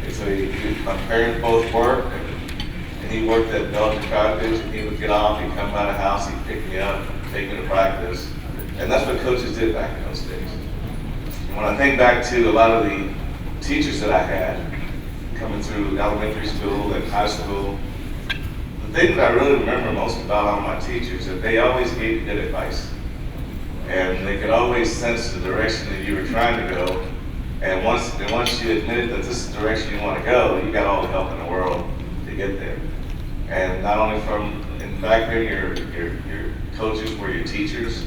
And so my parents both worked, and he worked at Belgian Cottage, and he would get off, he'd come by the house, he'd pick me up, take me to practice. And that's what coaches did back in those days. And when I think back to a lot of the teachers that I had coming through elementary school and high school, the thing that I really remember most about all my teachers is that they always gave good advice. And they could always sense the direction that you were trying to go. And once you admitted that this is the direction you want to go, you got all the help in the world to get there. And not only back then, your coaches were your teachers.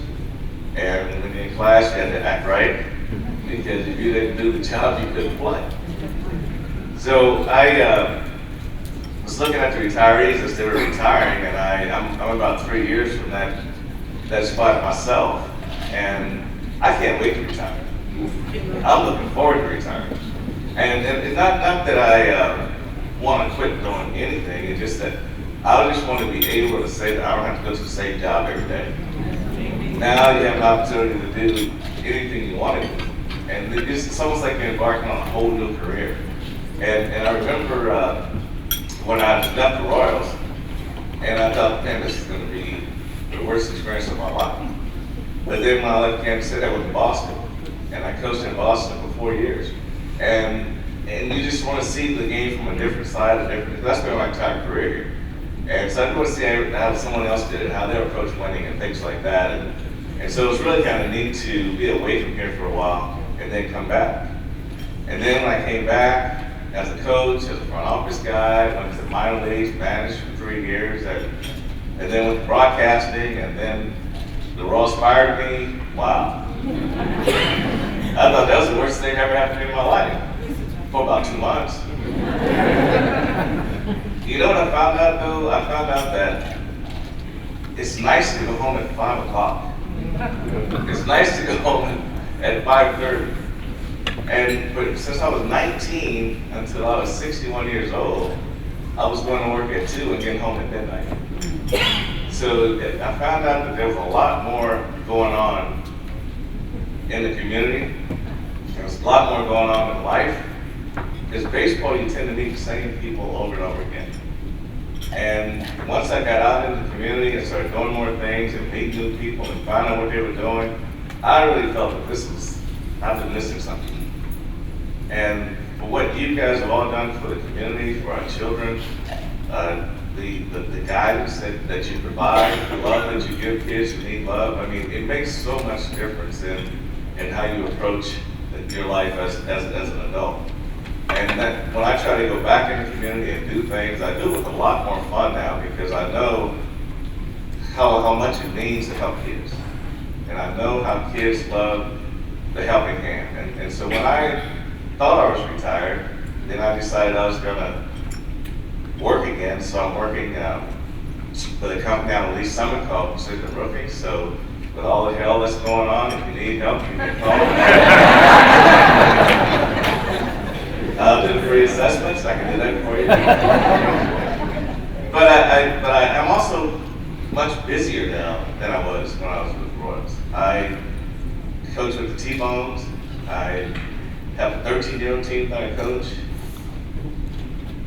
And when you're in class, you had to act right, because if you didn't do the job, you couldn't play. So I was looking at the retirees as they were retiring, and I'm about 3 years from that spot myself, and I can't wait to retire. I'm looking forward to retiring. And not that I want to quit doing anything, it's just that I just want to be able to say that I don't have to go to the same job every day. Now you have an opportunity to do anything you want to do. And it's almost like you're embarking on a whole new career. And I remember when I left the Royals, and I thought, man, this is going to be the worst experience of my life. But then when I left Kansas City, I went to Boston, and I coached in Boston for 4 years. And you just want to see the game from a different side, that's been my entire career here. And so I want to see how someone else did it, how they approach winning and things like that. And so it was really kind of neat to be away from here for a while and then come back. And then when I came back as a coach, as a front office guy, went to minor leagues, managed for 3 years, and then went to broadcasting, and then the Royals fired me. Wow. I thought that was the worst thing ever happened in my life for about 2 months. You know what I found out though? I found out that it's nice to go home at 5 o'clock. It's nice to go home at 5:30. But since I was 19 until I was 61 years old, I was going to work at 2 and getting home at midnight. So I found out that there was a lot more going on in the community. There was a lot more going on in life. Because baseball, you tend to meet the same people over and over again. And once I got out in the community and started doing more things and meeting new people and finding out what they were doing, I really felt that I've been missing something. And for what you guys have all done for the community, for our children, the guidance that you provide, the love that you give kids who need love, I mean, it makes so much difference in how you approach your life as an adult. And that when I try to go back in the community and do things, I do it with a lot more fun now because I know how much it means to help kids. And I know how kids love the helping hand. And so when I thought I was retired, then I decided I was going to work again. So I'm working with a company out of Lee Summit called Precision Roofing. So with all the hell that's going on, if you need help, you can call me. I'll do the free assessments. I can do that for you. But I'm also much busier now than I was when I was with the Royals. I coach with the T-Bones. I have a 13-year-old team that I coach.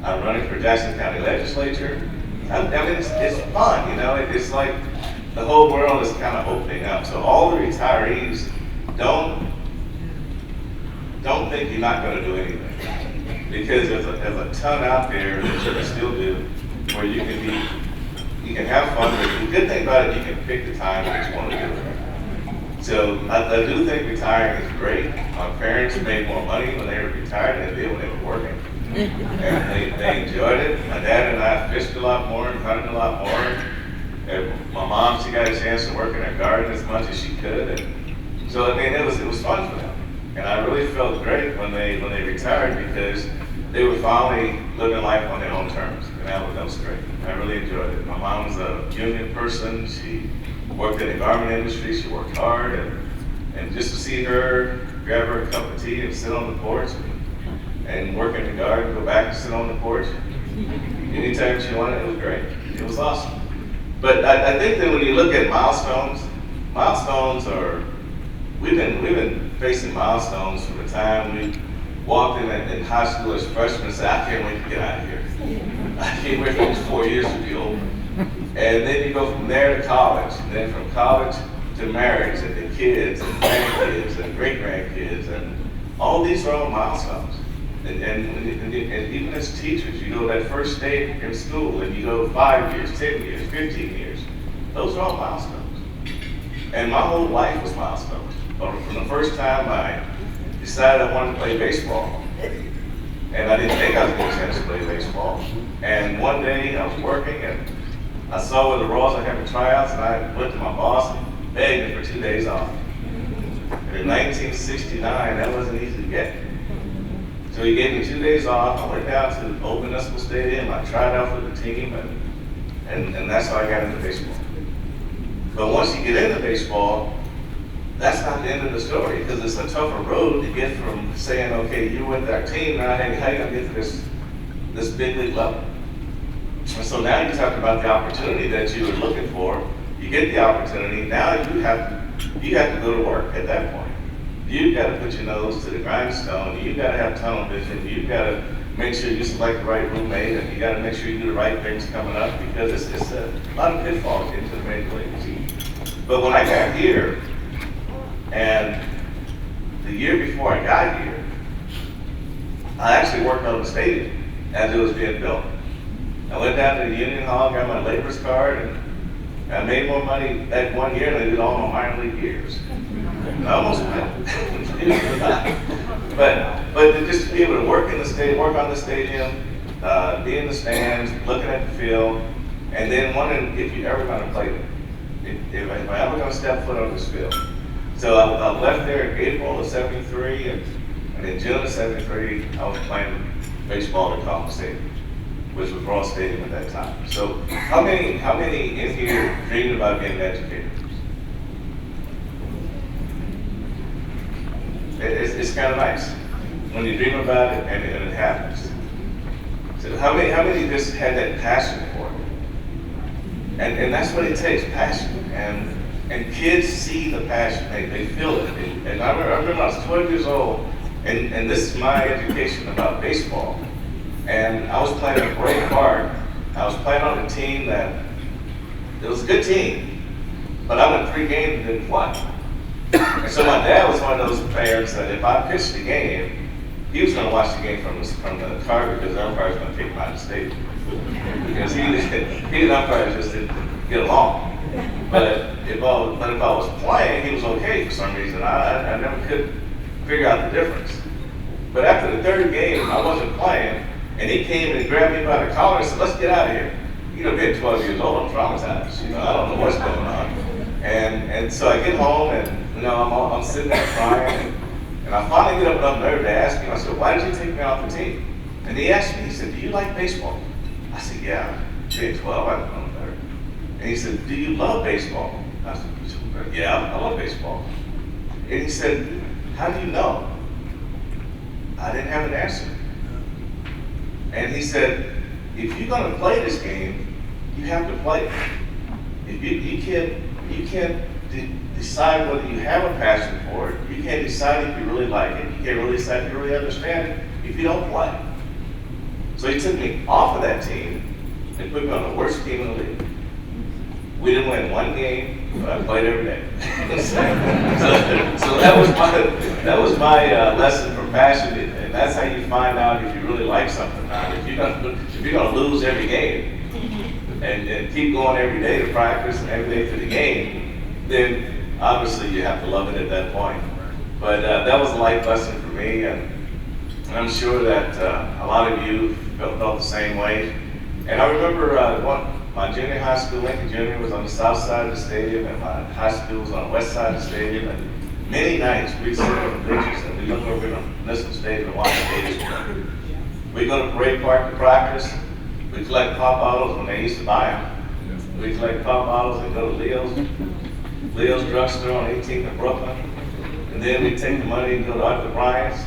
I'm running for Jackson County Legislature. I mean, it's fun, you know. It's like the whole world is kind of opening up. So all the retirees don't think you're not going to do anything. Because there's a ton out there that you can still do, where you can have fun. But the good thing about it, you can pick the time that you want to do it. So I do think retiring is great. My parents made more money when they were retired than they did when they were working. And they enjoyed it. My dad and I fished a lot more and hunted a lot more. And my mom, she got a chance to work in her garden as much as she could. And so I mean, it was fun for them. And I really felt great when they retired because they were finally living life on their own terms. And that was great. I really enjoyed it. My mom was a union person. She worked in the garment industry. She worked hard. And just to see her grab her a cup of tea and sit on the porch and work in the garden, go back and sit on the porch, anytime she wanted, it was great. It was awesome. But I think that when you look at milestones are, we've been facing milestones from the time we walked in high school as freshmen and said, I can't wait to get out of here. I can't wait for these 4 years to be over. And then you go from there to college, and then from college to marriage, and to kids, and grandkids, and great-grandkids, and all these are all milestones. And even as teachers, you go that first day in school, and you go 5 years, 10 years, 15 years. Those are all milestones. And my whole life was milestones. From the first time I decided I wanted to play baseball, and I didn't think I was going to get a chance to play baseball. And one day I was working, and I saw where the Royals were having tryouts, and I went to my boss and begged him for 2 days off. And in 1969, that wasn't easy to get. So he gave me 2 days off. I went down to the Old Municipal Stadium. I tried out for the team, and that's how I got into baseball. But once you get into baseball, that's not the end of the story, because it's a tougher road to get from saying, okay, you're with our team now, hey, how are you going to get to this big league level? And so now you talk about the opportunity that you were looking for. You get the opportunity. Now you have to go to work at that point. You've got to put your nose to the grindstone. You've got to have tunnel vision. You've got to make sure you select the right roommate, and you got to make sure you do the right things coming up, because it's a lot of pitfalls into the major leagues. But when I got here, and the year before I got here, I actually worked on the stadium as it was being built. I went down to the Union Hall, got my laborer's card, and I made more money that 1 year than I did all my minor league years. I almost went. But just to be able to work in the stadium, work on the stadium, be in the stands, looking at the field, and then wondering if you're ever going to play them, if I ever going to step foot on this field. So I left there in April of '73, and in June of '73, I was playing baseball at College Stadium, which was Ross Stadium at that time. So how many in here dreamed about being an educator? It's kind of nice when you dream about it and it happens. So how many just had that passion for it? And that's what it takes, passion. And kids see the passion, they feel it. And I remember I was 12 years old, and this is my education about baseball. And I was playing at Bray Park. I was playing on a team it was a good team, but I went 3 games and didn't play. And so my dad was one of those parents that if I pitched the game, he was going to watch the game from the car, because the umpire was going to take him out of the stadium. Because he and umpires just didn't get along. But if I was playing, he was okay for some reason. I never could figure out the difference. But after the 3rd game, I wasn't playing, and he came and grabbed me by the collar and said, "Let's get out of here." You know, being 12 years old, I'm traumatized. You know, I don't know what's going on. And so I get home, and I'm sitting there crying, and I finally get up enough nerve to ask him. I said, "Why did you take me off the team?" And he asked me, he said, "Do you like baseball?" I said, "Yeah, being 12, I don't know better." And he said, "Do you love baseball?" I said, "Yeah, I love baseball." And he said, "How do you know?" I didn't have an answer. And he said, "If you're going to play this game, you have to play it. If you can't decide whether you have a passion for it. You can't decide if you really like it. You can't really decide if you really understand it if you don't play." So he took me off of that team and put me on the worst team in the league. We didn't win 1 game, but I played every day. so that was my lesson for passion, and that's how you find out if you really like something. If you're gonna lose every game and keep going every day to practice and every day to the game, then obviously you have to love it at that point. But that was a life lesson for me, and I'm sure that a lot of you felt the same way. And I remember my junior high school, Lincoln Junior, was on the south side of the stadium, and my high school was on the west side of the stadium. And many nights we'd sit on the bleachers and we look over at Nissen Stadium and watch the Gators play. We'd go to Parade Park to practice. We'd collect pop bottles when they used to buy them. We'd collect pop bottles and go to Leo's drugstore on 18th in Brooklyn. And then we'd take the money and go to Arthur Bryant's.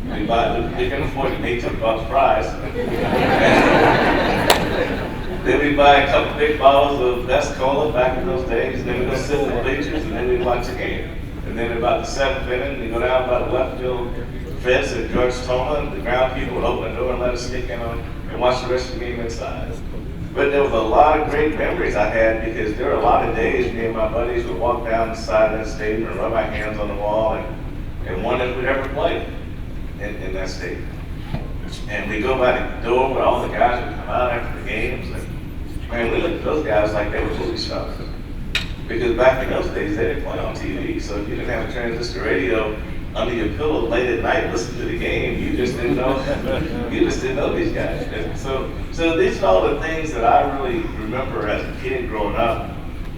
We couldn't afford to pay $2 fries. Then we'd buy a couple big bottles of best cola back in those days. And then we'd go sit in the bleachers, and then we'd watch the game. And then about the 7th inning, we go down by the left field fence at George Toma, and the ground people would open the door and let us sneak in and watch the rest of the game inside. But there was a lot of great memories I had, because there were a lot of days me and my buddies would walk down the side of that stadium and rub our hands on the wall and wonder if we'd ever play in that stadium. And we go by the door where all the guys would come out after the games, and man, we looked at those guys like they were movie stars. Because back in those days, they didn't play on TV, so if you didn't have a transistor radio under your pillow late at night listening to the game, you just didn't know. You just didn't know these guys. And so these are all the things that I really remember as a kid growing up,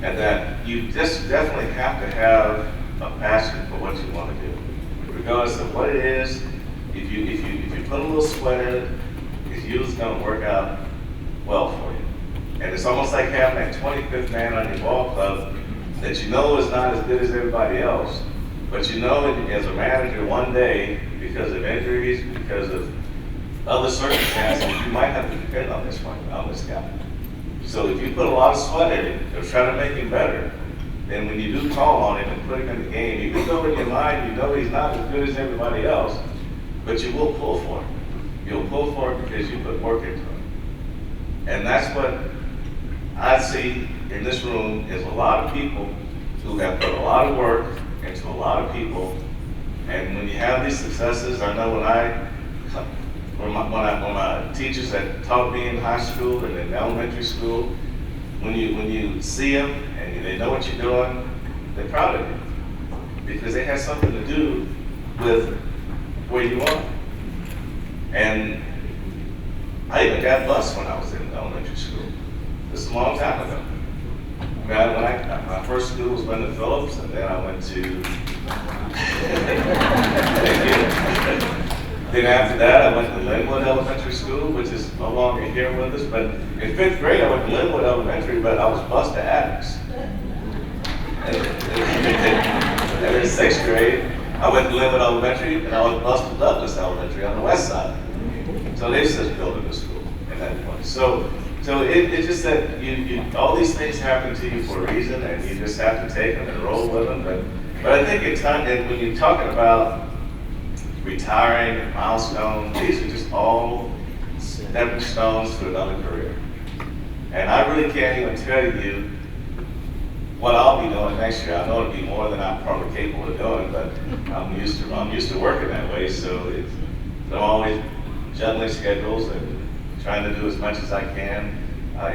and that you just definitely have to have a passion for what you want to do, regardless of what it is. If you put a little sweat in it, it's usually going to work out well for you. And it's almost like having that 25th man on your ball club that you know is not as good as everybody else, but you know as a manager one day, because of injuries, because of other circumstances, you might have to depend on this guy. So if you put a lot of sweat in it, or try to make him better, then when you do call on him and put him in the game, even though in your mind you know he's not as good as everybody else, but you will pull for him. You'll pull for it because you put work into it. And that's what I see in this room is a lot of people who have put a lot of work into a lot of people. And when you have these successes, I know when my teachers that taught me in high school and in elementary school, when you see them and they know what you're doing, they're proud of you because they had something to do with where you are. And I even got bused when I was in elementary school. This is a long time ago. My first school was Wyndham Phillips, and then I went to. Then after that, I went to Linwood Elementary School, which is no longer here with us. But in 5th grade, I went to Linwood Elementary, but I was bused to Adams. And in 6th grade, I went to Linwood Elementary, and I was bused to Douglas Elementary on the west side. So they just built a school in that point. So it's just that you all these things happen to you for a reason, and you just have to take them and roll with them. But I think it's time, and when you're talking about retiring and milestones, these are just all stepping stones to another career. And I really can't even tell you what I'll be doing next year. I know it'll be more than I'm probably capable of doing, but I'm used to working that way. So I'm always juggling schedules and trying to do as much as I can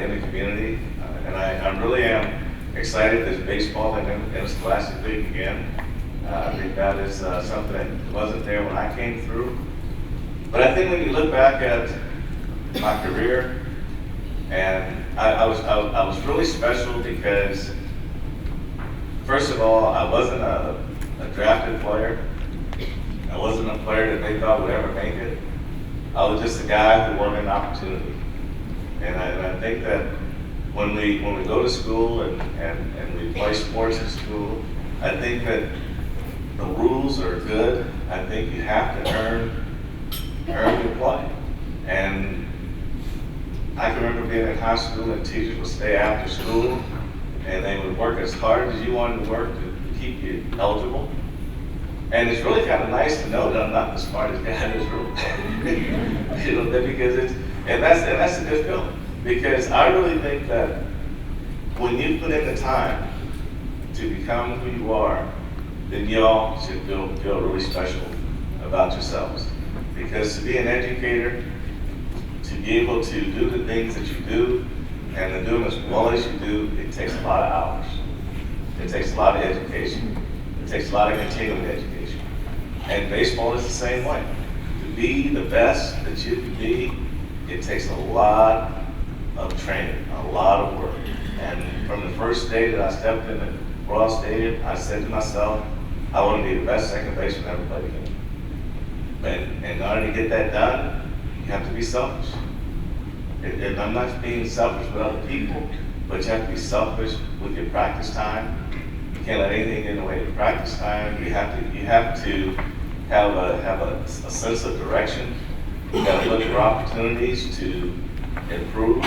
in the community. And I really am excited there's baseball in the Scholastic League again. I think that is something that wasn't there when I came through. But I think when you look back at my career, and I was really special because, first of all, I wasn't a drafted player. I wasn't a player that they thought would ever make it. I was just a guy who wanted an opportunity. And I think that when we go to school and we play sports in school, I think that the rules are good. I think you have to earn your play. And I can remember being in high school and teachers would stay after school and they would work as hard as you wanted to work to keep you eligible. And it's really kind of nice to know that I'm not the smartest guy in this room. Because that's a good feeling. Because I really think that when you put in the time to become who you are, then y'all should feel really special about yourselves. Because to be an educator, to be able to do the things that you do, and to do them as well as you do, it takes a lot of hours. It takes a lot of education. It takes a lot of continuing education. And baseball is the same way. To be the best that you can be, it takes a lot of training, a lot of work. And from the first day that I stepped in the Royal Stadium, I said to myself, I want to be the best second baseman ever played the game. And in order to get that done, you have to be selfish. And I'm not being selfish with other people, but you have to be selfish with your practice time. You can't let anything get in the way of your practice time. You have to have a sense of direction. You got to look for opportunities to improve.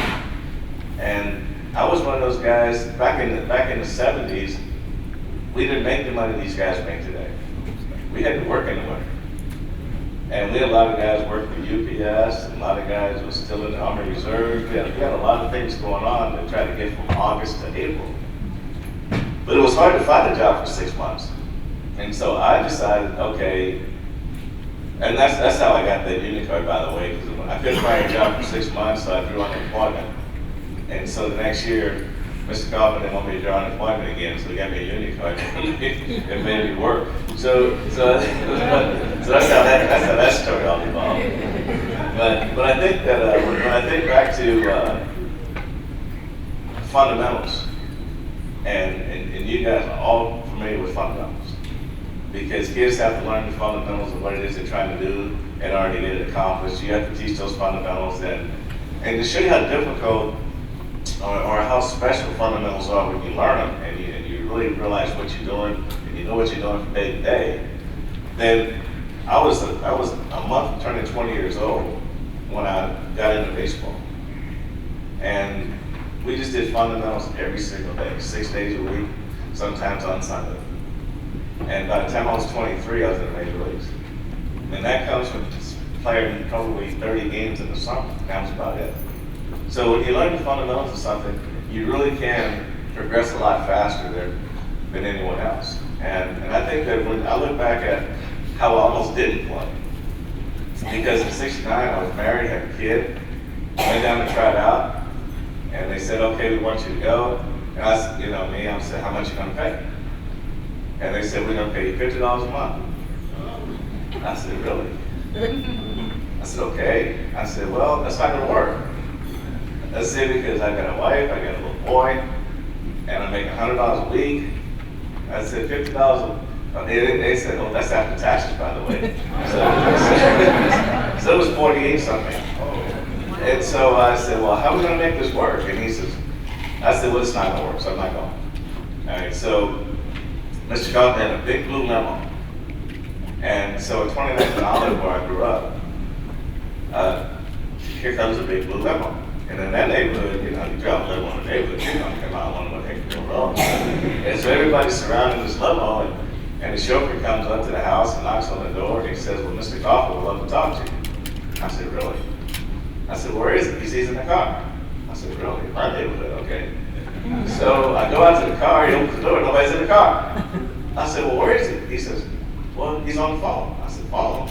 And I was one of those guys back in the 70s. We didn't make the money these guys make today. We had to work in the winter. And we had a lot of guys working for UPS, and a lot of guys were still in the Army Reserve. We had a lot of things going on to try to get from August to April. But it was hard to find a job for 6 months. And so I decided, okay, and that's how I got that union card, by the way, because I couldn't find a job for 6 months, so I drew unemployment. And so the next year, Mr. Kaufman didn't want me to draw unemployment again, so he got me a union card and made me work. So that's how that story all evolved. But I think that when I think back to fundamentals, and you guys are all familiar with fundamentals, because kids have to learn the fundamentals of what it is they're trying to do in order to get it accomplished. You have to teach those fundamentals, and to show you how difficult or how special fundamentals are when you learn them and you really realize what you're doing and you know what you're doing from day to day. Then I was a month from turning 20 years old when I got into baseball. And we just did fundamentals every single day, 6 days a week, sometimes on Sunday. And by the time I was 23, I was in the major leagues. And that comes from playing probably 30 games in the summer. That was about it. So when you learn the fundamentals of something, you really can progress a lot faster than anyone else. And I think that when I look back at how I almost didn't play, because in '69 I was married, had a kid, went down to try it out, and they said, okay, we want you to go. And I said, you know me, I said, how much you gonna pay? And they said, we're gonna pay you $50 a month. I said, really? I said, okay. I said, well, that's not gonna work. I said, because I got a wife, I got a little boy, and I make $100 a week. I said, $50 they said, oh, that's after taxes, by the way. So it was 48 something. And so I said, well, how are we gonna make this work? And he says, I said, well, it's not gonna work, so I'm not going. All right, so Mr. Kaufman had a big blue limo. And so at 29th and Olive, where I grew up, here comes a big blue limo. And in that neighborhood, you know, you drive a limo in the neighborhood, you're gonna come out one of the heck road. And so everybody's surrounding this limo, and the chauffeur comes up to the house and knocks on the door, and he says, well, Mr. Kaufman would love to talk to you. I said, really? I said, where is he? He says, he's in the car. I said, really? My neighborhood, okay. So I go out to the car, he opens the door, nobody's in the car. I said, well, where is he? He says, well, he's on the phone. I said, phone?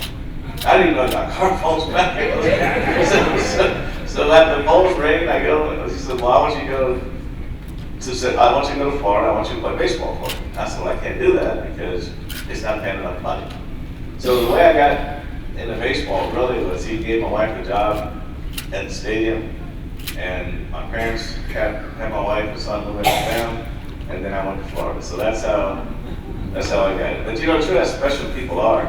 I didn't even know my car phones back then. So after the phones ring, I go, and he said, well, I want you to go to Florida, I want you to play baseball for me. I said, well, I can't do that because it's not paying enough money. So the way I got into baseball really was he gave my wife a job at the stadium, and my parents had my wife and son living with them, and then I went to Florida. So that's how I got it. But you know, true as special people are,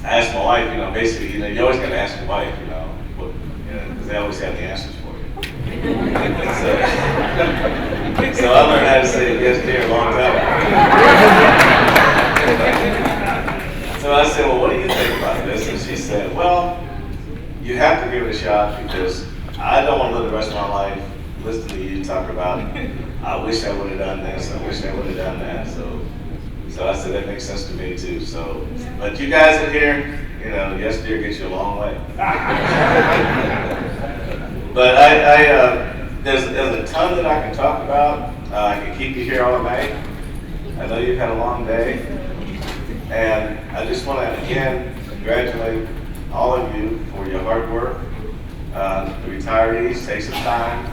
I asked my wife, you know, basically, you know, you always gotta ask your wife, you know, because they always have the answers for you. So I learned how to say yes dear a long time ago. So I said, well, what do you think about this? And she said, well, you have to give it a shot because I don't want to live the rest of my life listening to you talk about, I wish I would have done this, I wish I would have done that. So I said, that makes sense to me too. So, but you guys are here, you know, yes dear gets you a long way. But there's a ton that I can talk about. I can keep you here all night. I know you've had a long day. And I just want to, again, congratulate all of you for your hard work. The retirees, take some time,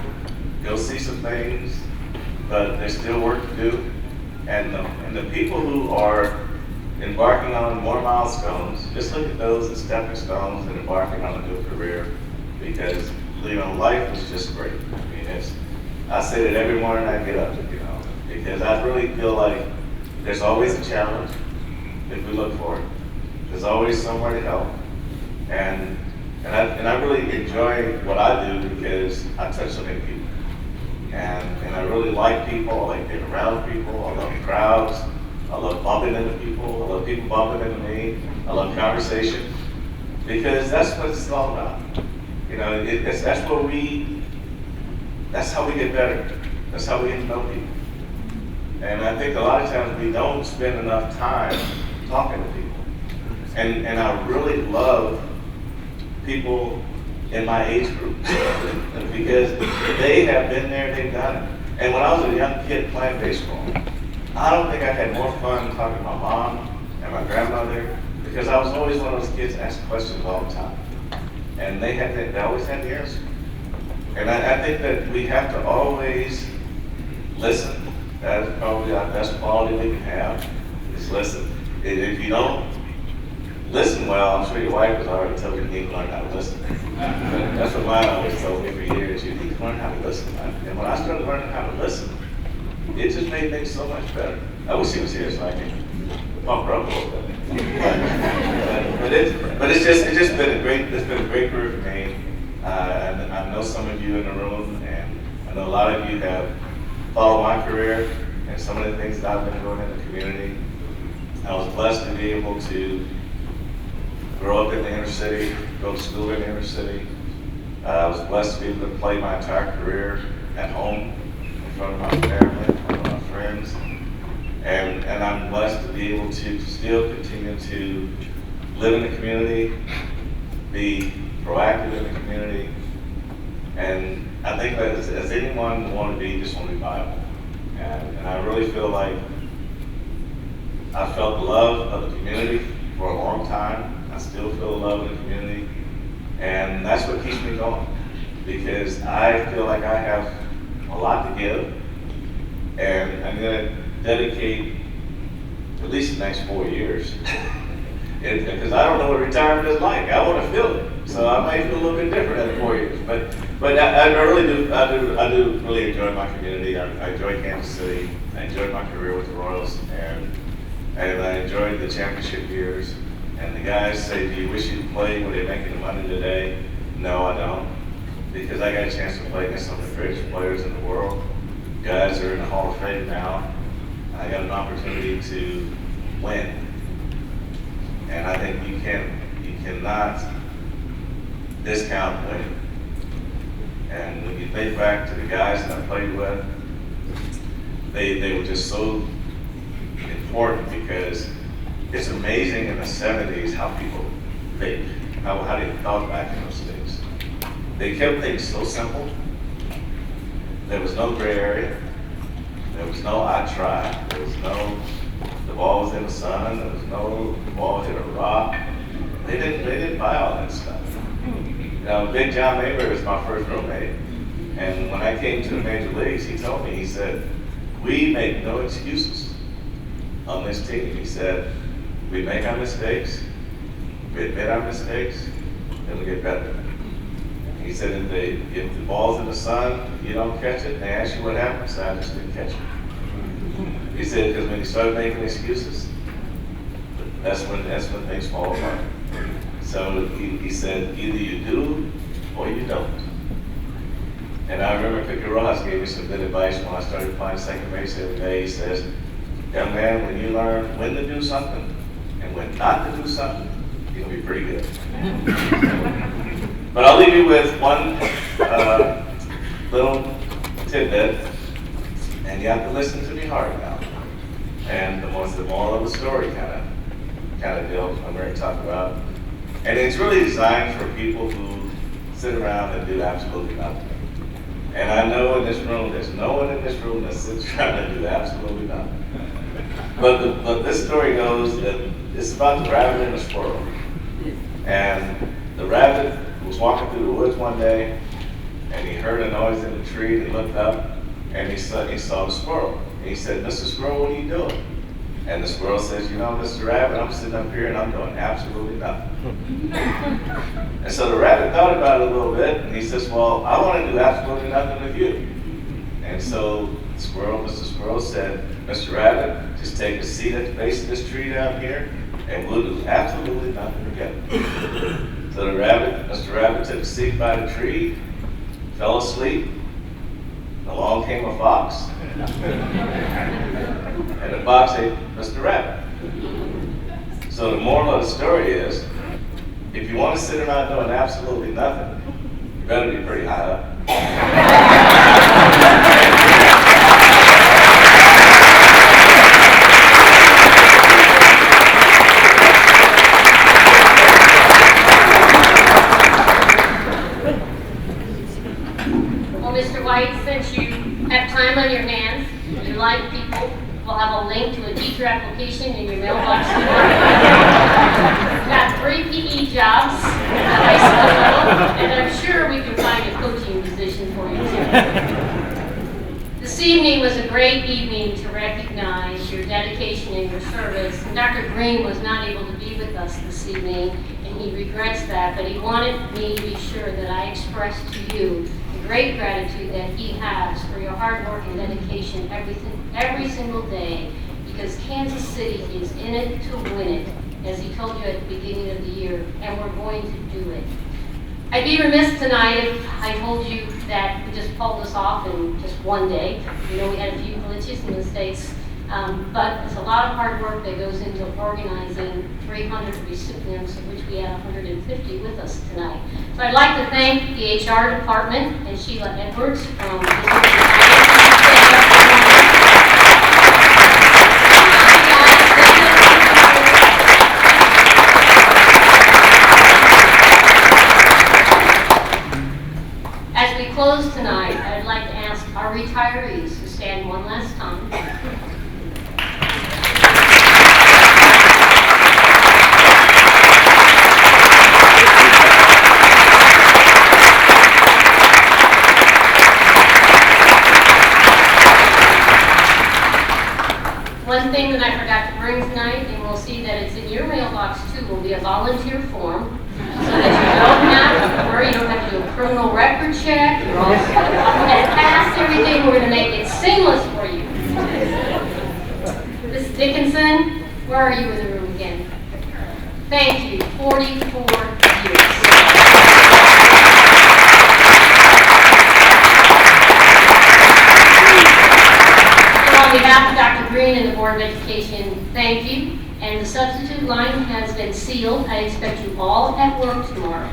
go see some things, but there's still work to do. And the people who are embarking on more milestones, just look at those as stepping stones and embarking on a new career, because you know, life is just great. I mean, I say that every morning I get up, you know, because I really feel like there's always a challenge if we look for it. There's always somewhere to help, and I really enjoy what I do because I touch so many people, and I really like people. I like being around people. I love crowds. I love bumping into people. I love people bumping into me. I love conversation because that's what it's all about. You know, that's how we get better. That's how we get to know people. And I think a lot of times we don't spend enough time talking to people. And I really love people in my age group because they have been there, they've done it. And when I was a young kid playing baseball, I don't think I had more fun talking to my mom and my grandmother because I was always one of those kids that asked questions all the time. And they always had the answer. And I think that we have to always listen. That is probably our best quality we can have, is listen. If you don't listen well, I'm sure your wife has already told you need to learn how to listen. But that's what mine always told me for years. You need to learn how to listen. And when I started learning how to listen, it just made things so much better. I wish he was here so I can pump her up a little bit. But it's just been a great career for me. And I know some of you in the room, and I know a lot of you have followed my career and some of the things that I've been doing in the community. I was blessed to be able to grow up in the inner city, go to school in the inner city. I was blessed to be able to play my entire career at home in front of my family, in front of my friends. And I'm blessed to be able to still continue to live in the community, be proactive in the community. And I think that as anyone want to be, just want to be viable. And I really feel like I felt the love of the community for a long time. I still feel the love of the community. And that's what keeps me going. Because I feel like I have a lot to give. And I'm going to dedicate at least the next 4 years. Because I don't know what retirement is like. I want to feel it. So I might feel a little bit different after 4 years. But I really do, I do really enjoy my community. I enjoy Kansas City. I enjoyed my career with the Royals. And I enjoyed the championship years. And the guys say, do you wish you played when they're making the money today? No, I don't. Because I got a chance to play against some of the greatest players in the world. Guys are in the Hall of Fame now. I got an opportunity to win. And I think you cannot discount winning. And when you think back to the guys that I played with, they were just so important, because it's amazing in the 70s how people think, how they thought back in those days. They kept things so simple. There was no gray area. There was no I tried. There was no the ball was in the sun. There was no the ball hit a rock. They didn't buy all that stuff. You know, Big John Mabry was my first roommate, and when I came to the major leagues, he told me, he said, we make no excuses on this team. He said, we make our mistakes, we admit our mistakes, and we get better. He said, if the ball's in the sun, you don't catch it, and they ask you what happened, so I just didn't catch it. He said, because when you start making excuses, that's when things fall apart. So he said, either you do or you don't. And I remember Picky Rojas gave me some good advice when I started playing second base every day. He says, young man, when you learn when to do something and when not to do something, you'll be pretty good. But I'll leave you with one little tidbit, and you have to listen to me hard now. And the moral of the story kind of deal I'm going to talk about. And it's really designed for people who sit around and do absolutely nothing. And I know in this room, there's no one in this room that sits around and do absolutely nothing. But this story goes that it's about the rabbit and the squirrel. And the rabbit was walking through the woods one day, and he heard a noise in the tree, and he looked up, and he saw the squirrel. And he said, Mr. Squirrel, what are you doing? And the squirrel says, you know, Mr. Rabbit, I'm sitting up here and I'm doing absolutely nothing. And so the rabbit thought about it a little bit, and he says, well, I want to do absolutely nothing with you. And so Mr. Squirrel said, Mr. Rabbit, just take a seat at the base of this tree down here, and we'll do absolutely nothing together. So Mr. Rabbit took a seat by the tree, fell asleep. Along came a fox, and the fox ate Mr. Rabbit. So the moral of the story is, if you want to sit around doing absolutely nothing, you better be pretty high up. Well, Mr. White, since you have time on your hands, you like people, we'll have a link to a teacher application in your mailbox. We've got 3 PE jobs at the high school level, and I'm sure we can find a coaching position for you too. This evening was a great evening to recognize your dedication and your service. And Dr. Green was not able to be with us this evening, and he regrets that, but he wanted me to be sure that I expressed to you the great gratitude that he has for your hard work and dedication every single day, because Kansas City is in it to win it, as he told you at the beginning of the year, and we're going to do it. I'd be remiss tonight if I told you that we just pulled this off in just one day. We know we had a few glitches and mistakes, but it's a lot of hard work that goes into organizing 300 recipients, of which we had 150 with us tonight. So I'd like to thank the HR department and Sheila Edwards from One thing that I forgot to bring tonight, and we'll see that it's in your mailbox too, will be a volunteer form, so that you don't have to worry, you don't have to do a criminal record check, you're all has passed everything, we're gonna make it seamless for you. Ms. Dickinson, where are you in the room again? Thank you, 44 years. On behalf of Dr. Green and the Board of Education, thank you. And the substitute line has been sealed. I expect you all at work tomorrow.